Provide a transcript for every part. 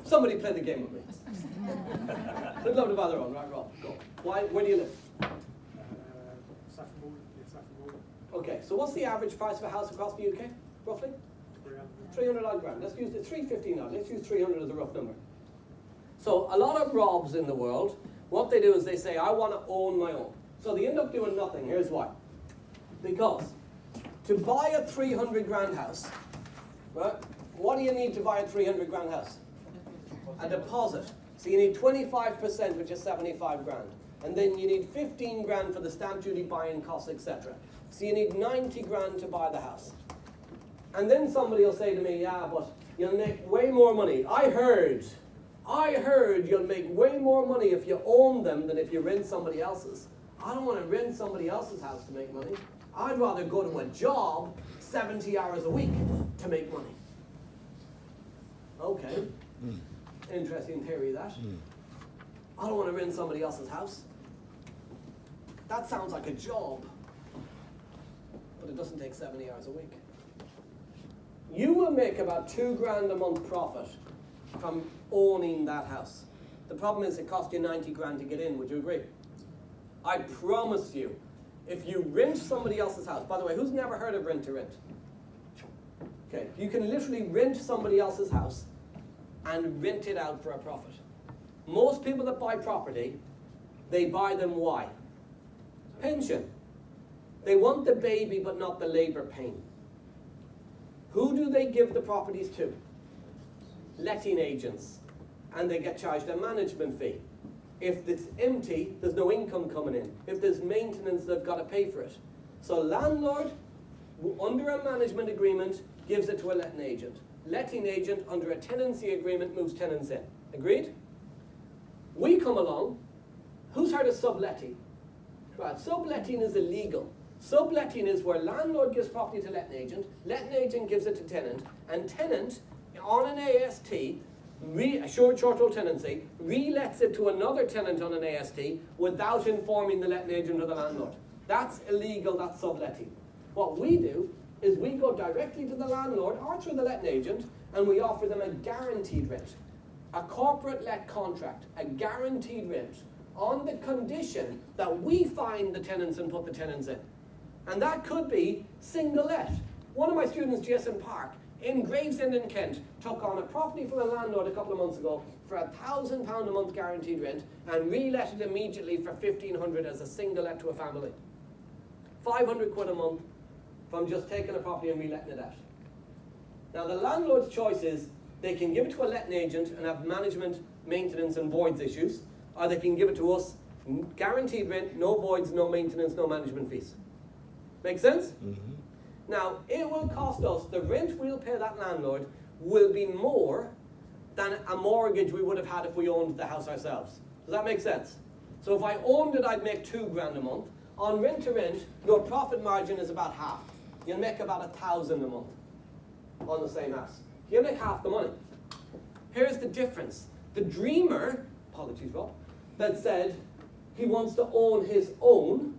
Somebody play the game with me. We'd love to bother on, right, Rob? Go. Why? Where do you live? Okay, so what's the average price of a house across the UK, roughly? 300 odd grand. Let's use the 315 odd. Let's use 300 as a rough number. So a lot of Robs in the world, what they do is they say, I want to own my own. So they end up doing nothing. Here's why. Because to buy a 300 grand house, right, what do you need to buy a 300 grand house? A deposit. So you need 25%, which is 75 grand. And then you need 15 grand for the stamp duty, buying costs, etc. So you need 90 grand to buy the house. And then somebody will say to me, yeah, but you'll make way more money. I heard you'll make way more money if you own them than if you rent somebody else's. I don't want to rent somebody else's house to make money. I'd rather go to a job 70 hours a week to make money. Okay. Interesting theory, that. I don't want to rent somebody else's house. That sounds like a job, but it doesn't take 70 hours a week. You will make about 2 grand a month profit from owning that house. The problem is it costs you 90 grand to get in. Would you agree? I promise you, if you rent somebody else's house, by the way, who's never heard of rent to rent? Okay, you can literally rent somebody else's house and rent it out for a profit. Most people that buy property, they buy them why? Pension. They want the baby but not the labor pain. Who do they give the properties to? Letting agents. And they get charged a management fee. If it's empty, there's no income coming in. If there's maintenance, they've got to pay for it. So landlord, under a management agreement, gives it to a letting agent. Letting agent, under a tenancy agreement, moves tenants in. Agreed? We come along. Who's heard of subletting? Right, subletting is illegal. Subletting is where landlord gives property to letting agent gives it to tenant, and tenant, on an AST, a short-term tenancy, relets it to another tenant on an AST without informing the letting agent or the landlord. That's illegal, that's subletting. What we do is we go directly to the landlord or through the letting agent, and we offer them a guaranteed rent. A corporate let contract, a guaranteed rent, on the condition that we find the tenants and put the tenants in. And that could be single let. One of my students, Jason Park, in Gravesend in Kent, took on a property from a landlord a couple of months ago for £1,000 a month guaranteed rent and relet it immediately for £1,500 as a single let to a family. 500 quid a month from just taking a property and reletting it out. Now the landlord's choice is they can give it to a letting agent and have management, maintenance and voids issues, or they can give it to us, guaranteed rent, no voids, no maintenance, no management fees. Make sense? Mm-hmm. Now, it will cost us, the rent we'll pay that landlord will be more than a mortgage we would have had if we owned the house ourselves. Does that make sense? So if I owned it, I'd make 2 grand a month. On rent to rent, your profit margin is about half. You'll make about 1,000 a month on the same house. You'll make half the money. Here's the difference. The dreamer, apologies Rob, that said he wants to own his own,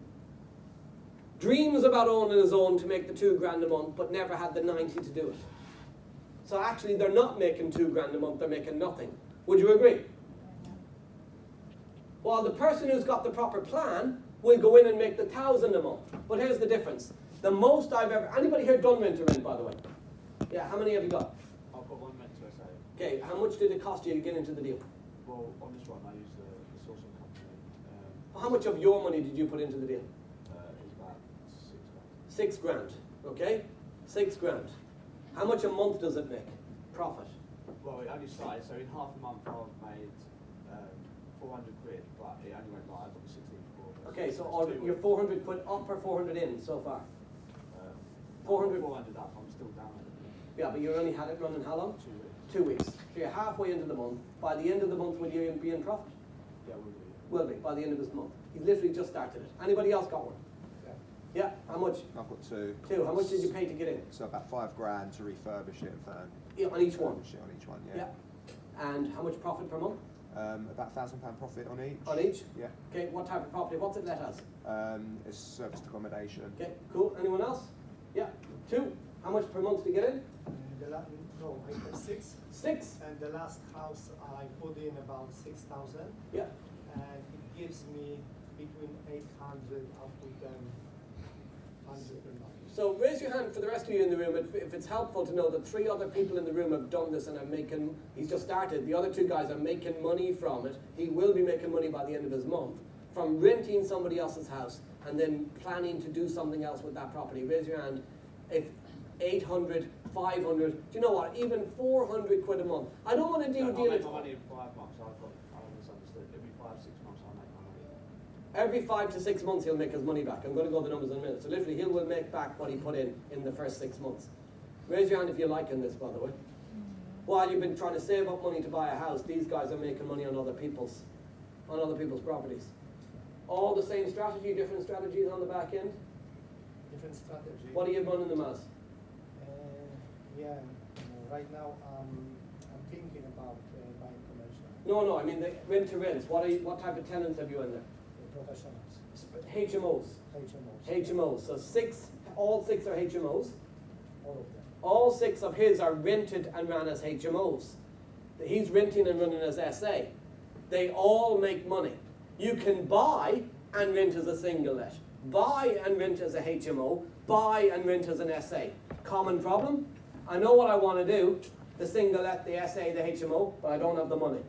dreams about owning his own to make the 2 grand a month, but never had the 90 to do it. So actually they're not making 2 grand a month, they're making nothing. Would you agree? While the person who's got the proper plan will go in and make the 1,000 a month. But here's the difference. The most I've ever, anybody here done rent to rent, by the way? Yeah, how many have you got? I've got one rent to SA. Okay, how much did it cost you to get into the deal? Well, on this one I use the sourcing company. How much of your money did you put into the deal? It's about 6 6 grand. grand, okay? 6 grand. How much a month does it make? Profit? Well, it only started, so in half a month I've made 400 quid, but it only went live on the 16th of August. Okay, so you're 400 quid up or 400 in so far? 400 up, I'm still down at it. Yeah, but you only had it running how long? 2 weeks. 2 weeks. So you're halfway into the month. By the end of the month, will you be in profit? Yeah, will be. Will be, by the end of this month. He's literally just started it. Anybody else got one? Yeah, how much? I've got 2. 2. How much did you pay to get in? So about 5 grand to refurbish it. Yeah, on each one? Refurbish it on each one, yeah. And how much profit per month? About £1,000 profit on each. On each? Yeah. Okay, what type of property? What's it let as? It's serviced accommodation. Okay, cool. Anyone else? Yeah. 2. How much per month to get in? The No, I have 6. 6? And the last house I put in about 6,000. Yeah. And it gives me between 800 up to 1,000 per month. So raise your hand for the rest of you in the room if it's helpful to know that 3 other people in the room have done this and are making, he's just started, the other 2 guys are making money from it. He will be making money by the end of his month from renting somebody else's house and then planning to do something else with that property. Raise your hand if 800, 500, do you know what, even 400 quid a month. I don't want to do a I'll deal make at my money in 5 months. I misunderstood. Every 5-6 months I'll make my money. every 5 to 6 months he'll make his money back. I'm going to go over the numbers in a minute. So literally he will make back what he put in the first 6 months. Raise your hand if you're liking this, by the way. While you've been trying to save up money to buy a house, these guys are making money on other people's properties. All the same strategy, different strategies on the back end. Different strategy. What are you running them as? Right now I'm thinking about buying commercial. No, I mean the rent to rents. What type of tenants have you in there? Professionals. HMOs. HMOs. So all 6 are HMOs. All of them. All 6 of his are rented and run as HMOs. He's renting and running as SA. They all make money. You can buy and rent as a single let, buy and rent as a HMO, buy and rent as an SA. Common problem? I know what I want to do, the single let, the SA, the HMO, but I don't have the money.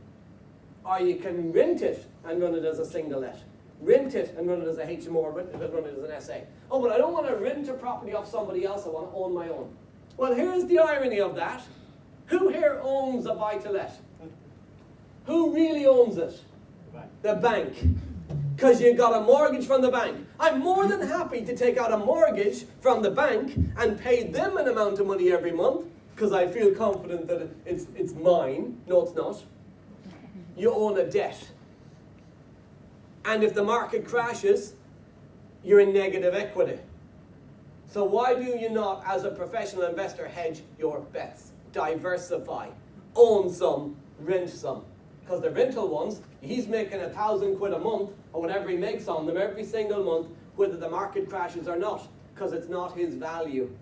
Or you can rent it and run it as a single let. Rent it and run it as a HMO or rent it and run it as an SA. Oh, but I don't want to rent a property off somebody else, I want to own my own. Well, here's the irony of that. Who here owns a buy-to-let? Who really owns it? The bank. Because you got a mortgage from the bank. I'm more than happy to take out a mortgage from the bank and pay them an amount of money every month because I feel confident that it's mine. No, it's not. You own a debt. And if the market crashes, you're in negative equity. So why do you not, as a professional investor, hedge your bets? Diversify. Own some, rent some. Because the rental ones, he's making 1,000 quid a month, or whatever he makes on them every single month, whether the market crashes or not, because it's not his value.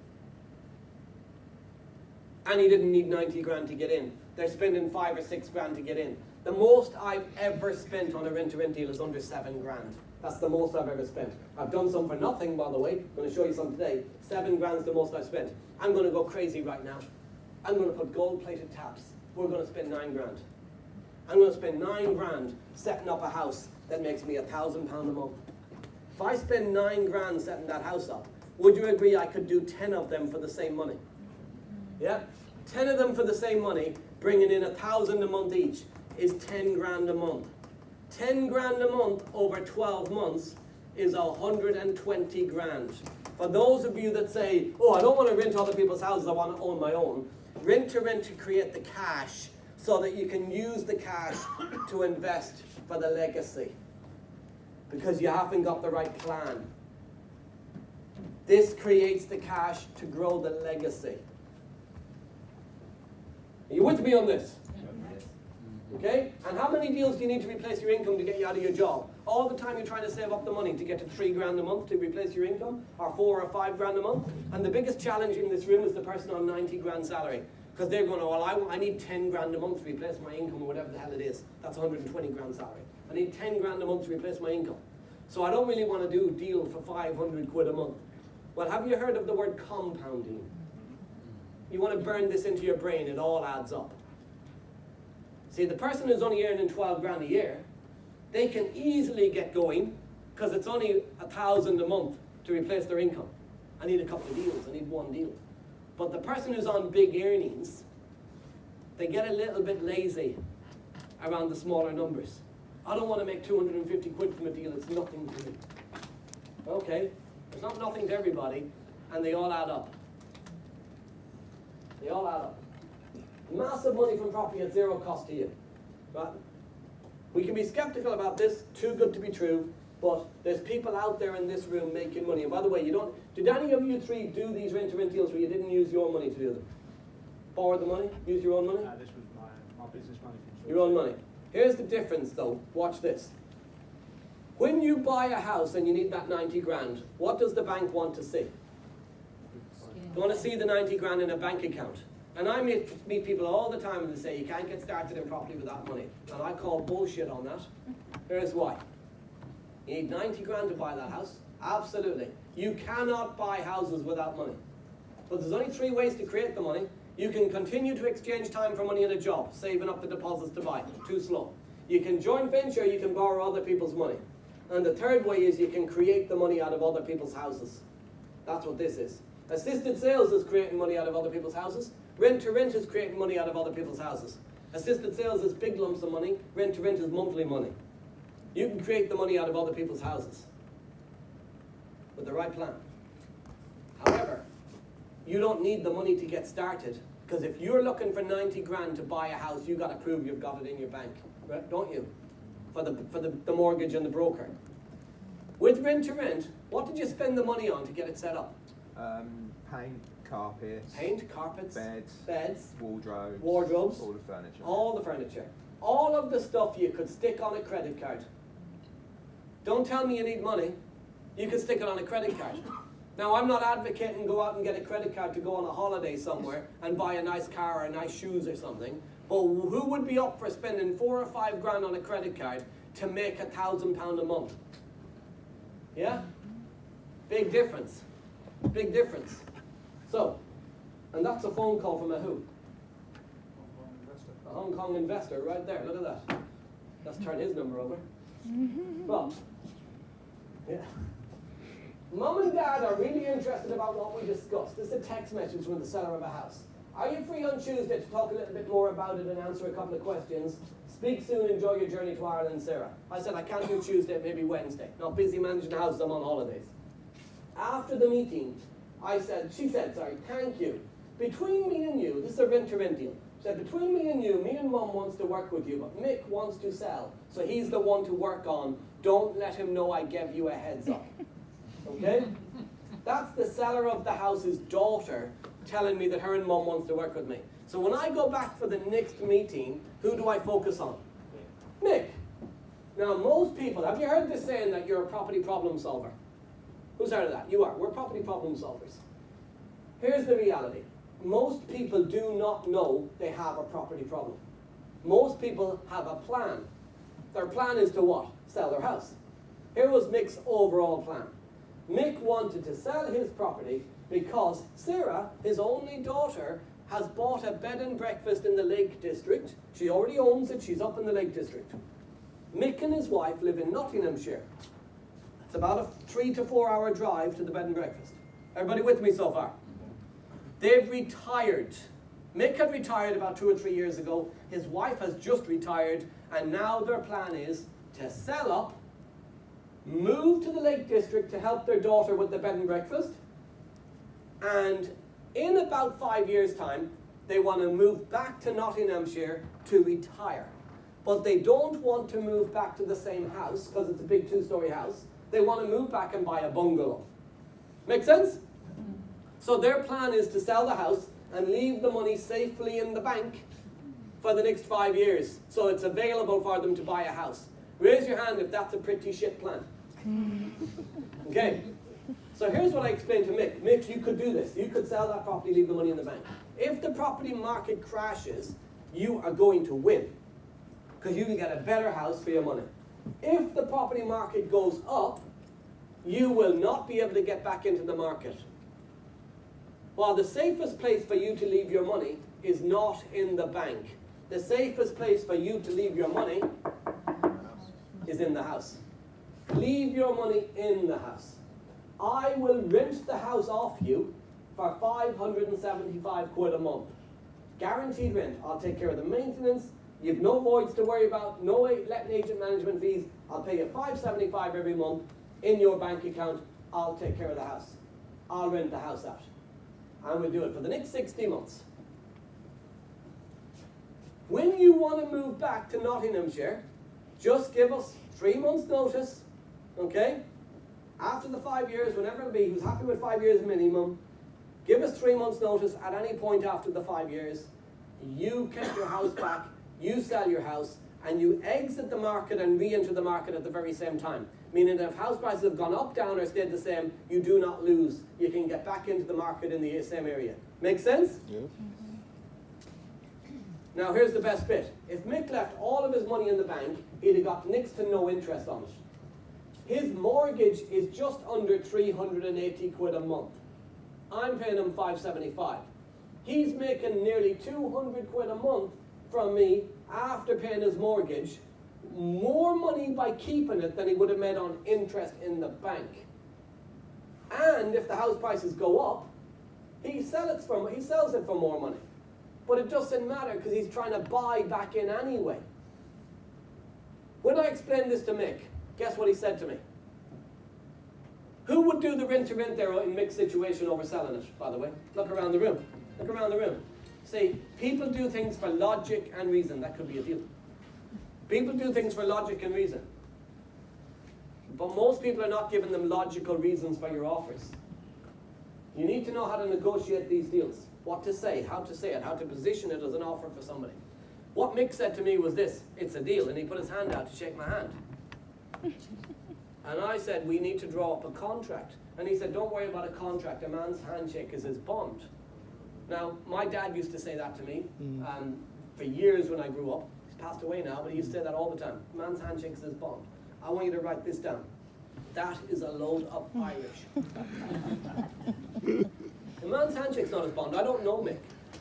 And he didn't need 90 grand to get in. They're spending 5 or 6 grand to get in. The most I've ever spent on a rent-to-rent deal is under 7 grand. That's the most I've ever spent. I've done some for nothing, by the way. I'm going to show you some today. 7 grand's the most I've spent. I'm going to go crazy right now. I'm going to put gold-plated taps. We're going to spend 9 grand. I'm going to spend 9 grand setting up a house that makes me £1,000 a month. If I spend 9 grand setting that house up, would you agree I could do 10 of them for the same money? Yeah? 10 of them for the same money, bringing in 1,000 a month each, is 10 grand a month. 10 grand a month over 12 months is 120 grand. For those of you that say, oh, I don't want to rent other people's houses, I want to own my own. Rent to create the cash so that you can use the cash to invest for the legacy. Because you haven't got the right plan. This creates the cash to grow the legacy. Are you with me on this? Okay? And how many deals do you need to replace your income to get you out of your job? All the time you're trying to save up the money to get to 3 grand a month to replace your income, or 4 or 5 grand a month. And the biggest challenge in this room is the person on 90 grand salary. Because they're going, well, I need 10 grand a month to replace my income, or whatever the hell it is. That's 120 grand salary. I need 10 grand a month to replace my income. So I don't really want to do a deal for 500 quid a month. Well, have you heard of the word compounding? You want to burn this into your brain, it all adds up. See, the person who's only earning 12 grand a year, they can easily get going because it's only 1,000 a month to replace their income. I need a couple of deals, I need 1 deal. But the person who's on big earnings, they get a little bit lazy around the smaller numbers. I don't want to make 250 quid from a deal, it's nothing to me. Okay, it's not nothing to everybody, and they all add up. They all add up. Massive money from property at 0 cost to you. Right? We can be skeptical about this, too good to be true, but there's people out there in this room making money. And by the way, did any of you 3 do these rent-to-rent deals where you didn't use your money to do them? Borrow the money? Use your own money? This was my business money. Your own money. Here's the difference though, watch this. When you buy a house and you need that 90 grand, what does the bank want to see? They want to see the 90 grand in a bank account. And I meet people all the time who say you can't get started in property without money. And I call bullshit on that. Here's why. You need 90 grand to buy that house? Absolutely. You cannot buy houses without money. But there's only 3 ways to create the money. You can continue to exchange time for money in a job, saving up the deposits to buy. Too slow. You can joint venture, you can borrow other people's money. And the third way is you can create the money out of other people's houses. That's what this is. Assisted sales is creating money out of other people's houses. Rent to rent is creating money out of other people's houses. Assisted sales is big lumps of money. Rent to rent is monthly money. You can create the money out of other people's houses with the right plan. However, you don't need the money to get started, because if you're looking for 90 grand to buy a house, you've got to prove you've got it in your bank, right? Don't you? For the mortgage and the broker. With rent to rent, what did you spend the money on to get it set up? Paint, carpets. Paint, carpets, beds, wardrobes, all the furniture. All the furniture. All of the stuff you could stick on a credit card. Don't tell me you need money. You could stick it on a credit card. Now, I'm not advocating go out and get a credit card to go on a holiday somewhere and buy a nice car or nice shoes or something. But who would be up for spending 4 or 5 grand on a credit card to make £1,000 a month? Yeah? Big difference. Big difference. So, and that's a phone call from a who? A Hong Kong investor right there. Look at that. Let's turn his number over. Well, yeah. Mum and Dad are really interested about what we discussed. This is a text message from the seller of a house. Are you free on Tuesday to talk a little bit more about it and answer a couple of questions? Speak soon, enjoy your journey to Ireland, Sarah. I said I can't do Tuesday, maybe Wednesday. Not busy managing the house, I'm on holidays. After the meeting, she said, thank you. Between me and you, this is a rent-to-rent deal. She said, between me and you, me and Mum wants to work with you, but Mick wants to sell. So he's the one to work on. Don't let him know I gave you a heads up. Okay? That's the seller of the house's daughter telling me that her and Mum wants to work with me. So when I go back for the next meeting, who do I focus on? Mick. Now most people, have you heard this saying that you're a property problem solver? Who's heard of that? You are. We're property problem solvers. Here's the reality. Most people do not know they have a property problem. Most people have a plan. Their plan is to what? Sell their house. Here was Mick's overall plan. Mick wanted to sell his property because Sarah, his only daughter, has bought a bed and breakfast in the Lake District. She already owns it. She's up in the Lake District. Mick and his wife live in Nottinghamshire. It's about a 3 to 4 hour drive to the bed and breakfast. Everybody with me so far? They've retired. Mick had retired about 2 or 3 years ago. His wife has just retired, and now their plan is to sell up, move to the Lake District to help their daughter with the bed and breakfast, and in about 5 years' time, they want to move back to Nottinghamshire to retire. But they don't want to move back to the same house, because it's a big 2-story house. They want to move back and buy a bungalow. Make sense? So their plan is to sell the house and leave the money safely in the bank for the next 5 years. So it's available for them to buy a house. Raise your hand if that's a pretty shit plan. Okay. So here's what I explained to Mick. Mick, you could do this. You could sell that property, leave the money in the bank. If the property market crashes, you are going to win, because you can get a better house for your money. If the property market goes up, you will not be able to get back into the market. While the safest place for you to leave your money is not in the bank. The safest place for you to leave your money is in the house. Leave your money in the house. I will rent the house off you for 575 quid a month. Guaranteed rent. I'll take care of the maintenance. You've no voids to worry about, no letting agent management fees. I'll pay you 575 every month in your bank account. I'll take care of the house. I'll rent the house out. And we'll do it for the next 60 months. When you want to move back to Nottinghamshire, just give us 3 months' notice, okay? After the 5 years, whenever it'll be, who's happy with 5 years minimum, give us 3 months' notice at any point after the 5 years. You get your house back, you sell your house, and you exit the market and re-enter the market at the very same time. Meaning that if house prices have gone up, down, or stayed the same, you do not lose. You can get back into the market in the same area. Make sense? Yeah. Now here's the best bit. If Mick left all of his money in the bank, he'd have got next to no interest on it. His mortgage is just under 380 quid a month. I'm paying him 575. He's making nearly 200 quid a month from me after paying his mortgage, more money by keeping it than he would have made on interest in the bank. And if the house prices go up, he sells it for more money. But it doesn't matter because he's trying to buy back in anyway. When I explained this to Mick, guess what he said to me? Who would do the rent-to-rent there in Mick's situation over selling it, by the way? Look around the room. Look around the room. See, people do things for logic and reason. That could be a deal. People do things for logic and reason. But most people are not giving them logical reasons for your offers. You need to know how to negotiate these deals. What to say, how to say it, how to position it as an offer for somebody. What Mick said to me was this: it's a deal, and he put his hand out to shake my hand. And I said, we need to draw up a contract. And he said, don't worry about a contract, a man's handshake is his bond. Now, my dad used to say that to me for years when I grew up. He's passed away now, but he used to say that all the time. A man's handshake is his bond. I want you to write this down. That is a load of Irish. A man's handshake's not his bond. I don't know, Mick.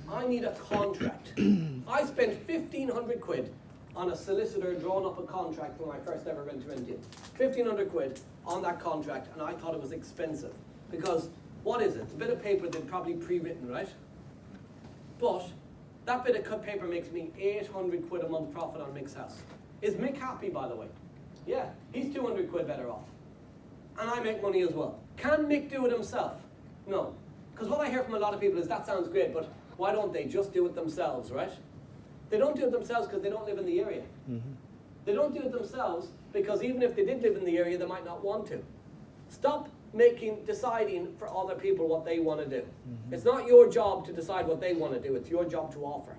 I need a contract. I spent 1,500 quid on a solicitor drawing up a contract for my first ever rent-to-rent deal. 1,500 quid on that contract, and I thought it was expensive. Because, what is it? It's a bit of paper that's probably pre-written, right? But, that bit of paper makes me 800 quid a month profit on Mick's house. Is Mick happy, by the way? Yeah, he's 200 quid better off. And I make money as well. Can Mick do it himself? No. Because what I hear from a lot of people is, that sounds great, but why don't they just do it themselves, right? They don't do it themselves because they don't live in the area. They don't do it themselves because even if they did live in the area, they might not want to. Stop deciding for other people what they want to do. It's not your job to decide what they want to do, it's your job to offer.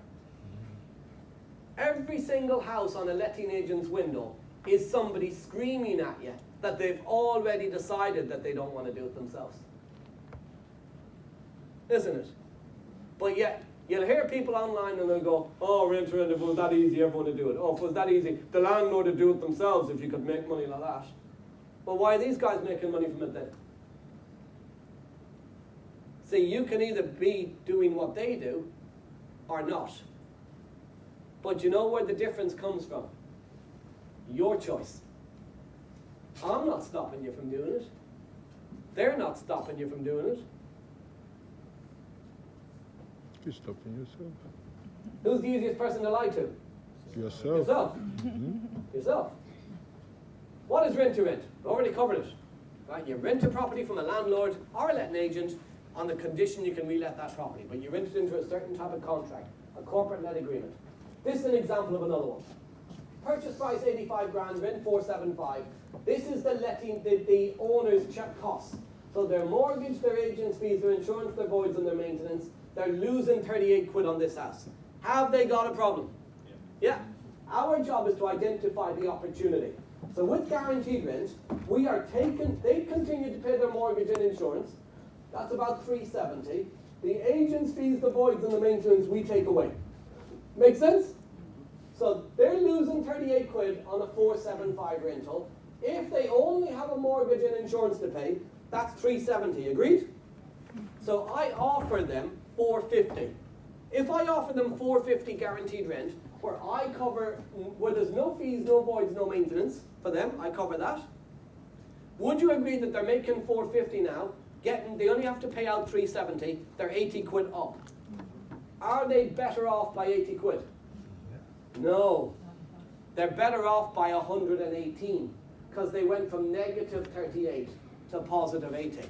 Every single house on a letting agent's window is somebody screaming at you that they've already decided that they don't want to do it themselves. Isn't it? But yet, you'll hear people online and they'll go, oh, rent-to-rent, if it was that easy, everyone would do it. Oh, if it was that easy, the landlord would do it themselves if you could make money like that. Well, why are these guys making money from it then? See, you can either be doing what they do or not. But you know where the difference comes from? Your choice. I'm not stopping you from doing it. They're not stopping you from doing it. You're stopping yourself. Who's the easiest person to lie to? Yourself. Yourself. Yourself. What is rent-to-rent? We've already covered it. Right? You rent a property from a landlord or a letting agent on the condition you can relet that property, but you rent it into a certain type of contract, a corporate let agreement. This is an example of another one. Purchase price 85 grand, rent 475. This is the letting, the owner's check costs. So their mortgage, their agent's fees, their insurance, their voids, and their maintenance. They're losing 38 quid on this house. Have they got a problem? Yeah. Our job is to identify the opportunity. So with guaranteed rent, they continue to pay their mortgage and insurance. That's about 370. The agent's fees, the voids, and the maintenance we take away. Make sense? So they're losing 38 quid on a 475 rental. If they only have a mortgage and insurance to pay, that's 370. Agreed? So I offer them 450. If I offer them 450 guaranteed rent, where there's no fees, no voids, no maintenance for them, I cover that. Would you agree that they're making 450 now, they only have to pay out 370, they're 80 quid up? Are they better off by 80 quid? No. They're better off by 118 because they went from negative 38 to positive 80.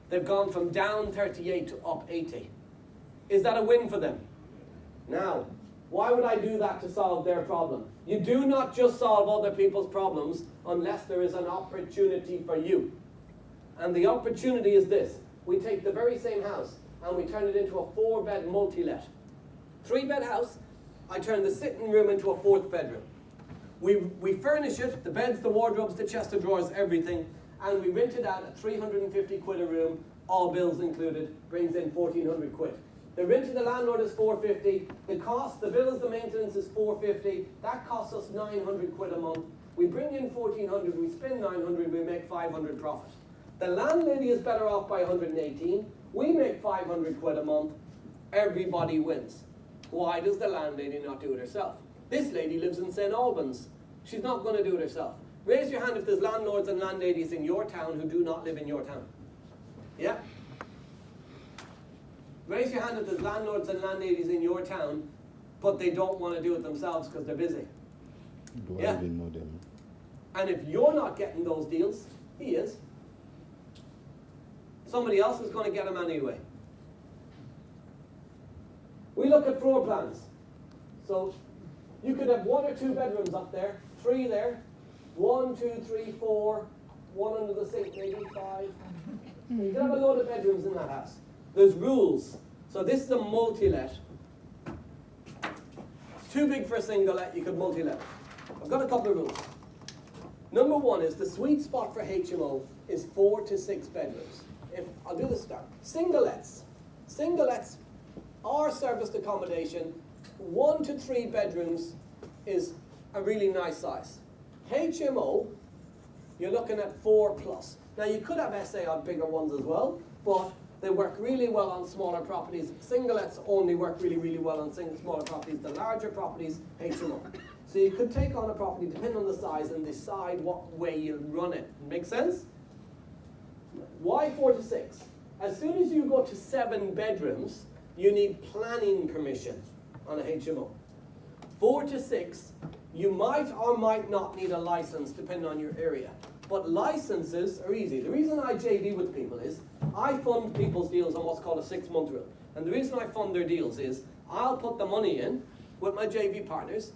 They've gone from down 38 to up 80. Is that a win for them? Now, why would I do that to solve their problem? You do not just solve other people's problems unless there is an opportunity for you. And the opportunity is this. We take the very same house and we turn it into a 4-bed multi-let. 3-bed house, I turn the sitting room into a 4th bedroom. We furnish it, the beds, the wardrobes, the chest of drawers, everything, and we rent it out at 350 quid a room, all bills included, brings in 1,400 quid. The rent to the landlord is 450. The cost, the bills, the maintenance is 450. That costs us 900 quid a month. We bring in 1400, we spend 900, we make 500 profit. The landlady is better off by 118. We make 500 quid a month. Everybody wins. Why does the landlady not do it herself? This lady lives in St. Albans. She's not going to do it herself. Raise your hand if there's landlords and landladies in your town who do not live in your town. Yeah? Raise your hand if there's landlords and landladies in your town, but they don't want to do it themselves because they're busy. Do I Yeah. even know them? And if you're not getting those deals, he is. Somebody else is going to get them anyway. We look at floor plans. So you could have 1 or 2 bedrooms up there, 3 there, 1, 2, 3, 4, 1 under the sink, maybe 5. You can have a load of bedrooms in that house. There's rules. So this is a multi-let. It's too big for a single-let, you could multi-let. I've got a couple of rules. Number 1 is the sweet spot for HMO is 4 to 6 bedrooms. I'll do this start. Single-lets. Single-lets are serviced accommodation. 1 to 3 bedrooms is a really nice size. HMO, you're looking at 4 plus. Now you could have SA on bigger ones as well, but they work really well on smaller properties. Single-lets only work really, really well on smaller properties. The larger properties, HMO. So you could take on a property depending on the size and decide what way you run it. Make sense? Why 4 to 6? As soon as you go to 7 bedrooms, you need planning permission on a HMO. 4 to 6, you might or might not need a license depending on your area. But licenses are easy. The reason I JV with people is I fund people's deals on what's called a 6-month rule. And the reason I fund their deals is I'll put the money in with my JV partners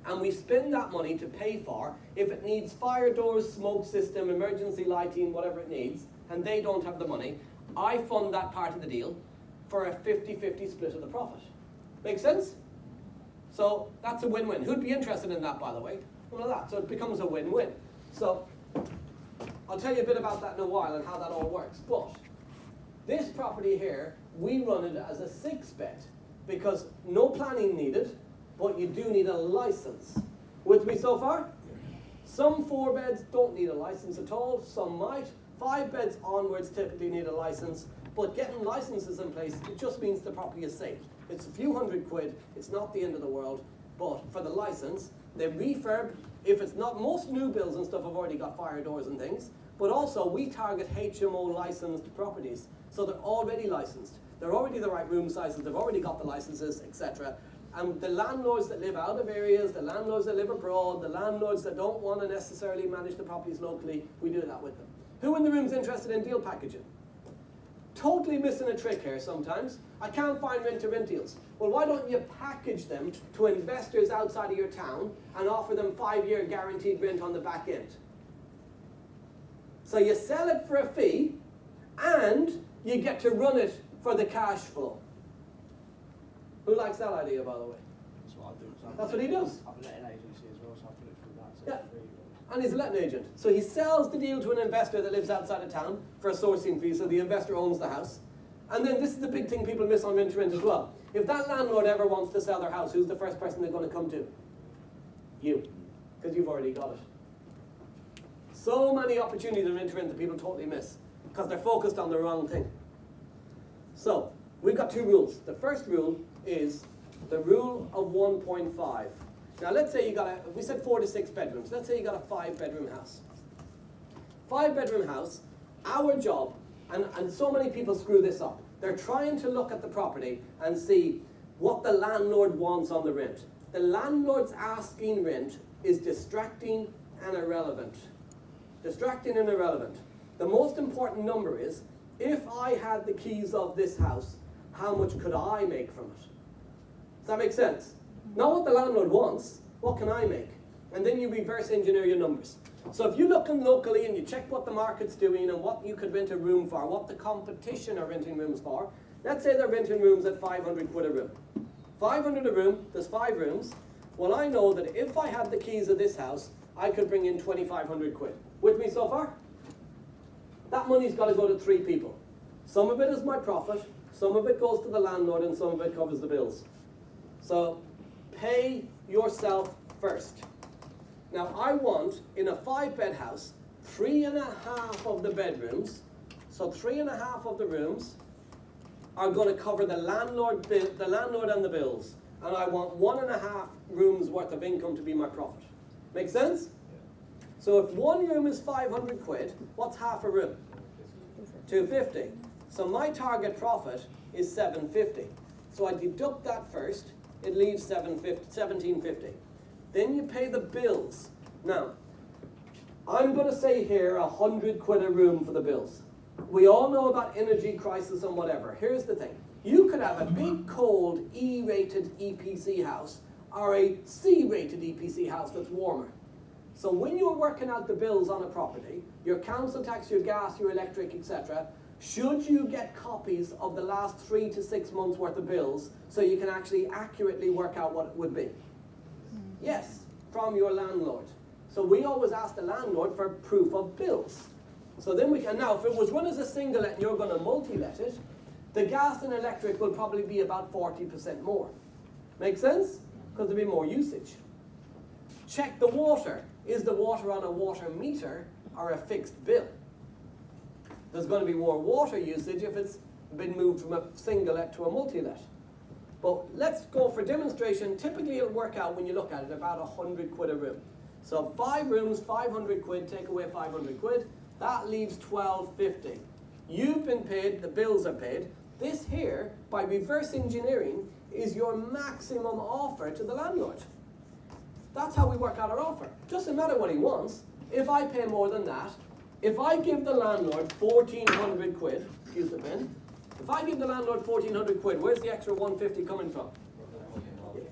and we spend that money to pay for if it needs fire doors, smoke system, emergency lighting, whatever it needs, and they don't have the money, I fund that part of the deal for a 50-50 split of the profit. Make sense? So that's a win-win. Who'd be interested in that, by the way? Well, that. So it becomes a win-win. So I'll tell you a bit about that in a while and how that all works. But this property here, we run it as a 6-bed because no planning needed, but you do need a license. With me so far? Some 4 beds don't need a license at all, some might. 5 beds onwards typically need a license, but getting licenses in place, it just means the property is safe. It's a few hundred quid, it's not the end of the world, but for the license, they refurb. If it's not, most new builds and stuff have already got fire doors and things, but also we target HMO licensed properties, so they're already licensed. They're already the right room sizes, they've already got the licenses, etc. And the landlords that live out of areas, the landlords that live abroad, the landlords that don't want to necessarily manage the properties locally, we do that with them. Who in the room is interested in deal packaging? Totally missing a trick here sometimes. I can't find rent-to-rent deals. Well, why don't you package them to investors outside of your town and offer them 5-year guaranteed rent on the back end? So you sell it for a fee and you get to run it for the cash flow. Who likes that idea, by the way? That's what I do. So That's what he does. I'm a letting agency as well, so I put it through that. So Yeah. it's free, really. And he's a letting agent. So he sells the deal to an investor that lives outside of town for a sourcing fee, so the investor owns the house. And then this is the big thing people miss on rent-to-rent as well. If that landlord ever wants to sell their house, who's the first person they're going to come to? You, because you've already got it. So many opportunities in rent-to-rent that people totally miss, because they're focused on the wrong thing. So, we've got 2 rules. The first rule is the rule of 1.5. Now let's say you got we said 4 to 6 bedrooms. Let's say you got a 5-bedroom house. 5-bedroom house, our job, and so many people screw this up. They're trying to look at the property and see what the landlord wants on the rent. The landlord's asking rent is distracting and irrelevant. Distracting and irrelevant. The most important number is, if I had the keys of this house, how much could I make from it? Does that make sense? Not what the landlord wants, what can I make? And then you reverse engineer your numbers. So if you look in locally and you check what the market's doing and what you could rent a room for, what the competition are renting rooms for, let's say they're renting rooms at 500 quid a room. 500 a room, there's 5 rooms. Well, I know that if I had the keys of this house, I could bring in 2,500 quid. With me so far? That money's got to go to 3 people. Some of it is my profit, Some of it goes to the landlord and some of it covers the bills. So pay yourself first. Now I want, in a 5-bed house, 3.5 of the bedrooms, so 3.5 of the rooms are going to cover the landlord and the bills. And I want 1.5 rooms worth of income to be my profit. Make sense? So if one room is 500 quid, what's half a room? 250. So my target profit is 750. So I deduct that first, it leaves 1750. Then you pay the bills. Now, I'm going to say here 100 quid a room for the bills. We all know about energy crisis and whatever. Here's the thing. You could have a big cold E-rated EPC house or a C-rated EPC house that's warmer. So when you're working out the bills on a property, your council tax, your gas, your electric, etc., should you get copies of the last 3 to 6 months worth of bills so you can actually accurately work out what it would be? Yes, from your landlord. So we always ask the landlord for proof of bills. So then we can, now if it was run as a single let and you're going to multi-let it, the gas and electric will probably be about 40% more. Make sense? Because there'll be more usage. Check the water. Is the water on a water meter or a fixed bill? There's going to be more water usage if it's been moved from a single let to a multi-let. But let's go for demonstration. Typically it'll work out when you look at it about 100 quid a room. So 5 rooms, 500 quid, take away 500 quid, that leaves 1250. You've been paid, the bills are paid. This here, by reverse engineering, is your maximum offer to the landlord. That's how we work out our offer. Doesn't matter what he wants. If I pay more than that, if I give the landlord 1,400 quid, excuse the pen, if I give the landlord 1,400 quid, where's the extra 150 coming from?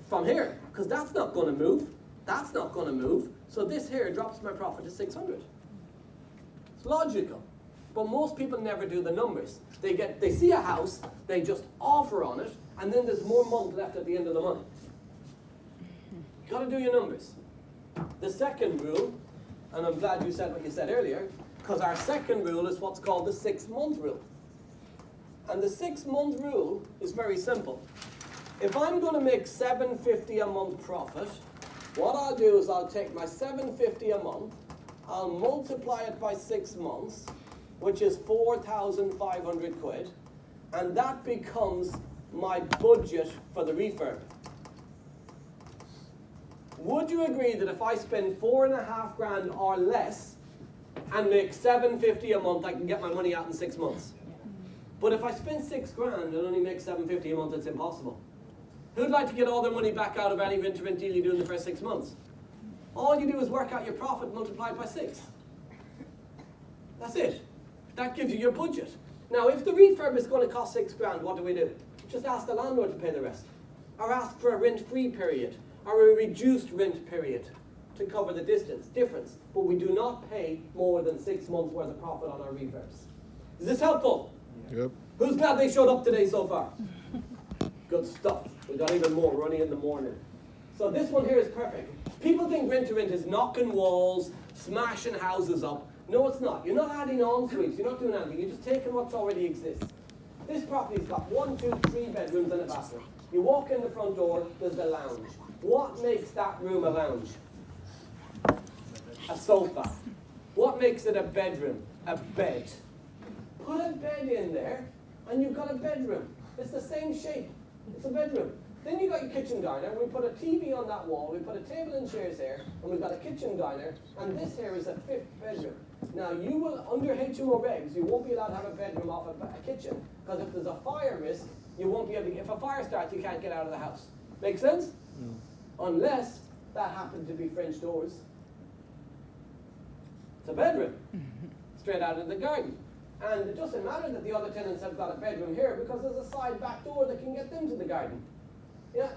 From here, because that's not going to move. That's not going to move. So this here drops my profit to 600. It's logical. But most people never do the numbers. They see a house, they just offer on it, and then there's more month left at the end of the month. You've got to do your numbers. The second rule, and I'm glad you said what you said earlier, because our second rule is what's called the 6-month rule. And the 6-month rule is very simple. If I'm going to make $750 a month profit, what I'll do is I'll take my $750 a month, I'll multiply it by 6 months, which is 4,500 quid, and that becomes my budget for the refurb. Would you agree that if I spend 4.5 grand or less and make $750 a month, I can get my money out in 6 months? But if I spend 6 grand and only make $750 a month, it's impossible. Who'd like to get all their money back out of any rent-to-rent deal you do in the first 6 months? All you do is work out your profit multiplied by 6. That's it. That gives you your budget. Now, if the refurb is going to cost 6 grand, what do? Just ask the landlord to pay the rest. Or ask for a rent-free period, or a reduced rent period to cover the difference. But we do not pay more than 6 months worth of profit on our refurbs. Is this helpful? Yep. Who's glad they showed up today so far? Good stuff. We got even more running in the morning. So this one here is perfect. People think rent-to-rent is knocking walls, smashing houses up. No, it's not. You're not adding on suites. You're not doing anything. You're just taking what's already exists. This property's got 1, 2, 3 bedrooms and a bathroom. You walk in the front door, there's the lounge. What makes that room a lounge? A sofa. What makes it a bedroom? A bed. Put a bed in there, and you've got a bedroom. It's the same shape. It's a bedroom. Then you've got your kitchen diner. We put a TV on that wall. We put a table and chairs here, and we've got a kitchen diner. And this here is a 5th bedroom. Now, you will, under HMO regs, you won't be allowed to have a bedroom off a kitchen, because if there's a fire risk, you won't be able to, if a fire starts, you can't get out of the house. Make sense? Mm. Unless that happened to be French doors. It's a bedroom, straight out of the garden. And it doesn't matter that the other tenants have got a bedroom here, because there's a side back door that can get them to the garden. Yeah?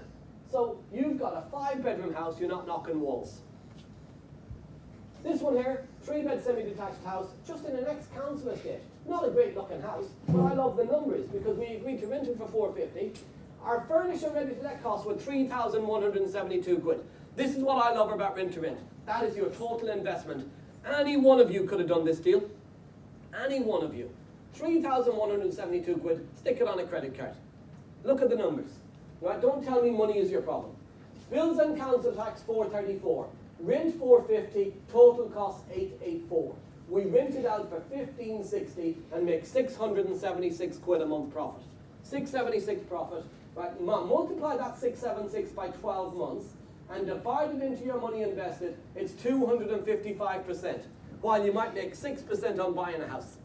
So you've got a 5-bedroom house, you're not knocking walls. This one here, 3-bed semi-detached house, just in an ex-council estate. Not a great looking house, but I love the numbers because we agreed to rent it for $450. Our furniture ready-to-let costs were 3,172 quid. This is what I love about rent-to-rent. That is your total investment. Any one of you could have done this deal. Any one of you. 3,172 quid, stick it on a credit card. Look at the numbers, right? Don't tell me money is your problem. Bills and council tax 434, rent 450, total cost 884. We rent it out for 1560 and make 676 quid a month profit. 676 profit, right? Multiply that 676 by 12 months and divide it into your money invested, it's 255%, while you might make 6% on buying a house.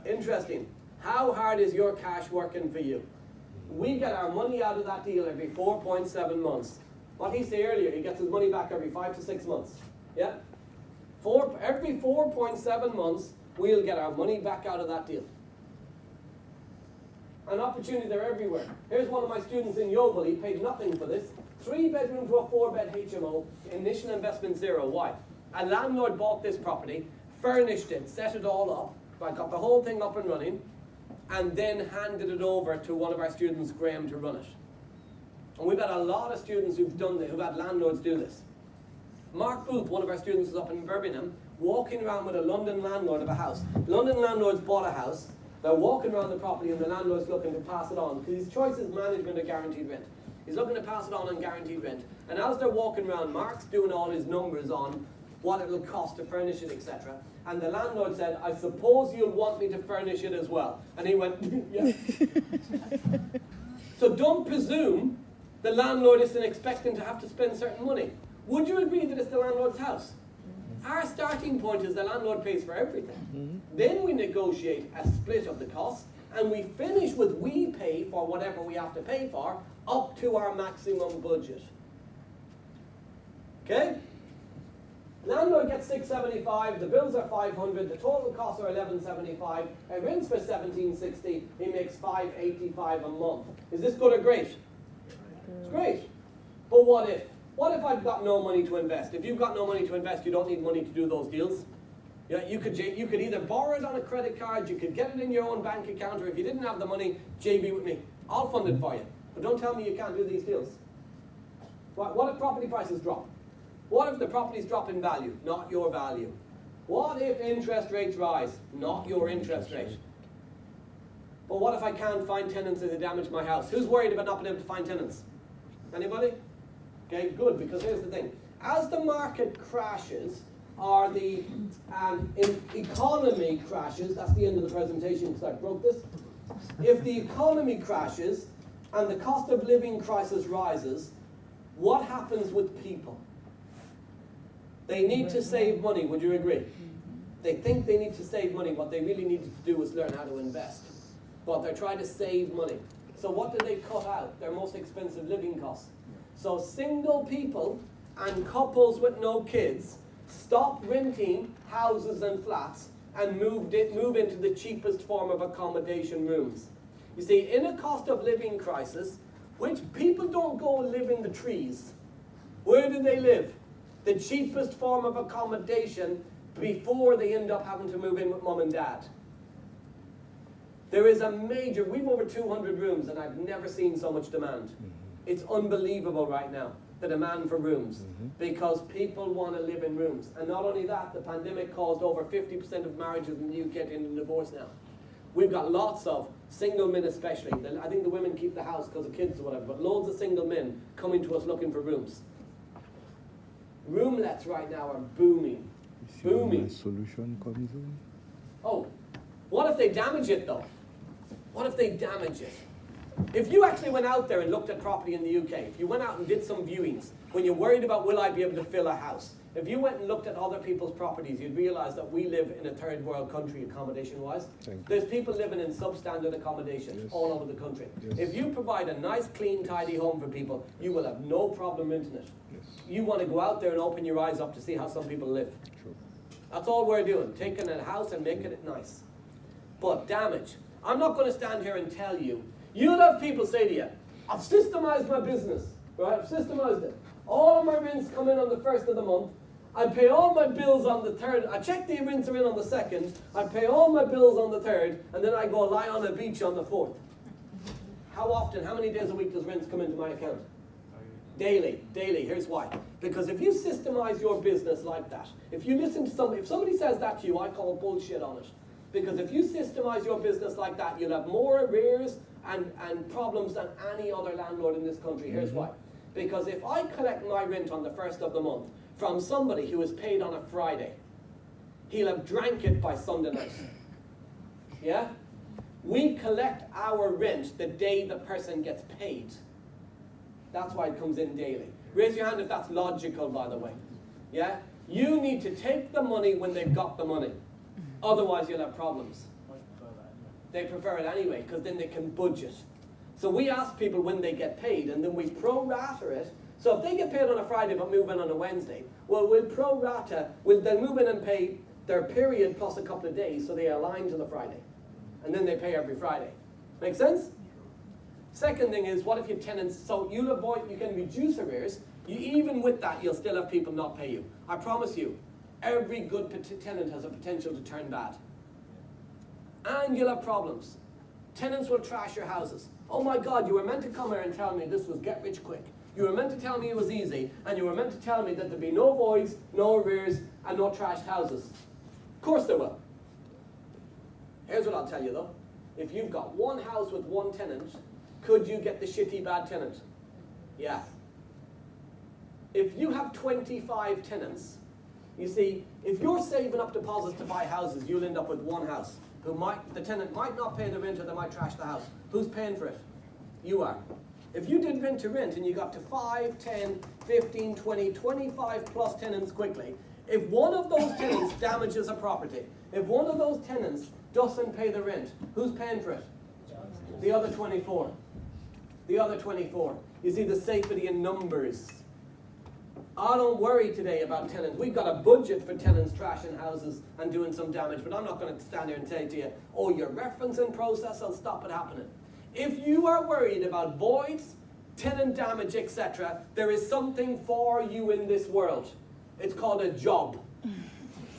Interesting. How hard is your cash working for you? We get our money out of that deal every 4.7 months. What he said earlier, he gets his money back every 5 to 6 months. Yeah? Every 4.7 months, we'll get our money back out of that deal. An opportunity, they're everywhere. Here's one of my students in Yeovil, he paid nothing for this. 3-bedroom to a 4-bed HMO, initial investment 0. Why? A landlord bought this property, furnished it, set it all up, right, got the whole thing up and running, and then handed it over to one of our students, Graham, to run it. And we've had a lot of students who've done this, who've had landlords do this. Mark Booth, one of our students, was up in Birmingham, walking around with a London landlord of a house. London landlords bought a house, they're walking around the property and the landlord's looking to pass it on, because his choice is management or guaranteed rent. He's looking to pass it on guaranteed rent. And as they're walking around, Mark's doing all his numbers on what it'll cost to furnish it, etc. And the landlord said, I suppose you'll want me to furnish it as well. And he went, yeah. So don't presume the landlord isn't expecting to have to spend certain money. Would you agree that it's the landlord's house? Our starting point is the landlord pays for everything. Then we negotiate a split of the costs, and we finish with we pay for whatever we have to pay for up to our maximum budget. Okay? Landlord gets 675, the bills are 500, the total costs are 1175, and rents for 1760, he makes 585 a month. Is this good or great? It's great. But what if? What if I've got no money to invest? If you've got no money to invest, you don't need money to do those deals. Yeah, you could either borrow it on a credit card, you could get it in your own bank account, or if you didn't have the money, JV with me. I'll fund it for you. But don't tell me you can't do these deals. What if property prices drop? What if the properties drop in value? Not your value. What if interest rates rise? Not your interest rate. But what if I can't find tenants and they damage my house? Who's worried about not being able to find tenants? Anybody? Okay, good, because here's the thing. As the market crashes, or the economy crashes, that's the end of the presentation because I broke this. If the economy crashes and the cost of living crisis rises, what happens with people? They need to save money, would you agree? They think they need to save money. What they really need to do is learn how to invest. But they're trying to save money. So what do they cut out? Their most expensive living costs. So single people and couples with no kids stop renting houses and flats and move into the cheapest form of accommodation, rooms. You see, in a cost of living crisis, which people don't go live in the trees. Where do they live? The cheapest form of accommodation before they end up having to move in with mum and dad. There is a major, we've over 200 rooms and I've never seen so much demand. It's unbelievable right now, the demand for rooms, because people want to live in rooms. And not only that, the pandemic caused over 50% of marriages in the UK into divorce now. We've got lots of single men especially. I think the women keep the house because of kids or whatever, but loads of single men coming to us looking for rooms. Roomlets right now are booming. Booming. My solution comes in. Oh, what if they damage it though? What if they damage it? If you actually went out there and looked at property in the UK, if you went out and did some viewings, when you're worried about will I be able to fill a house, if you went and looked at other people's properties, you'd realize that we live in a third world country accommodation-wise. There's people living in substandard accommodation all over the country. If you provide a nice, clean, tidy home for people, you will have no problem renting it. You want to go out there and open your eyes up to see how some people live. That's all we're doing, taking a house and making it nice. But damage. I'm not going to stand here and tell you. You'll have people say to you, I've systemized my business, right? I've systemized it. All of my rents come in on the 1st of the month. I pay all my bills on the 3rd. I check the rents are in on the 2nd. I pay all my bills on the 3rd. And then I go lie on a beach on the 4th. How often, how many days a week does rents come into my account? Daily, daily. Here's why. Because if you systemize your business like that, if you listen to somebody, if somebody says that to you, I call bullshit on it. Because if you systemize your business like that, you'll have more arrears and problems than any other landlord in this country. Here's why. Because if I collect my rent on the 1st of the month from somebody who is paid on a Friday, he'll have drank it by Sunday night. Yeah? We collect our rent the day the person gets paid. That's why it comes in daily. Raise your hand if that's logical, by the way. Yeah? You need to take the money when they've got the money. Otherwise, you'll have problems. They prefer it anyway, because then they can budget. So we ask people when they get paid, and then we pro-rata it. So if they get paid on a Friday but move in on a Wednesday, well, we'll pro-rata. They'll move in and pay their period plus a couple of days, so they align to the Friday. And then they pay every Friday. Make sense? Second thing is, what if your tenants, so you can reduce arrears. Even with that, you'll still have people not pay you. I promise you, every good tenant has a potential to turn bad. And you'll have problems. Tenants will trash your houses. Oh my God, you were meant to come here and tell me this was get rich quick. You were meant to tell me it was easy, and you were meant to tell me that there'd be no voids, no arrears, and no trashed houses. Of course there will. Here's what I'll tell you though. If you've got one house with one tenant, could you get the shitty bad tenant? Yeah. If you have 25 tenants, you see, if you're saving up deposits to buy houses, you'll end up with one house. The tenant might not pay the rent, or they might trash the house. Who's paying for it? You are. If you did rent to rent and you got to 5, 10, 15, 20, 25 plus tenants quickly, if one of those tenants damages a property, if one of those tenants doesn't pay the rent, who's paying for it? The other 24. The other 24. You see the safety in numbers. I don't worry today about tenants. We've got a budget for tenants trashing houses and doing some damage, but I'm not going to stand here and say to you, oh, your referencing process will stop it happening. If you are worried about voids, tenant damage, etc., there is something for you in this world. It's called a job.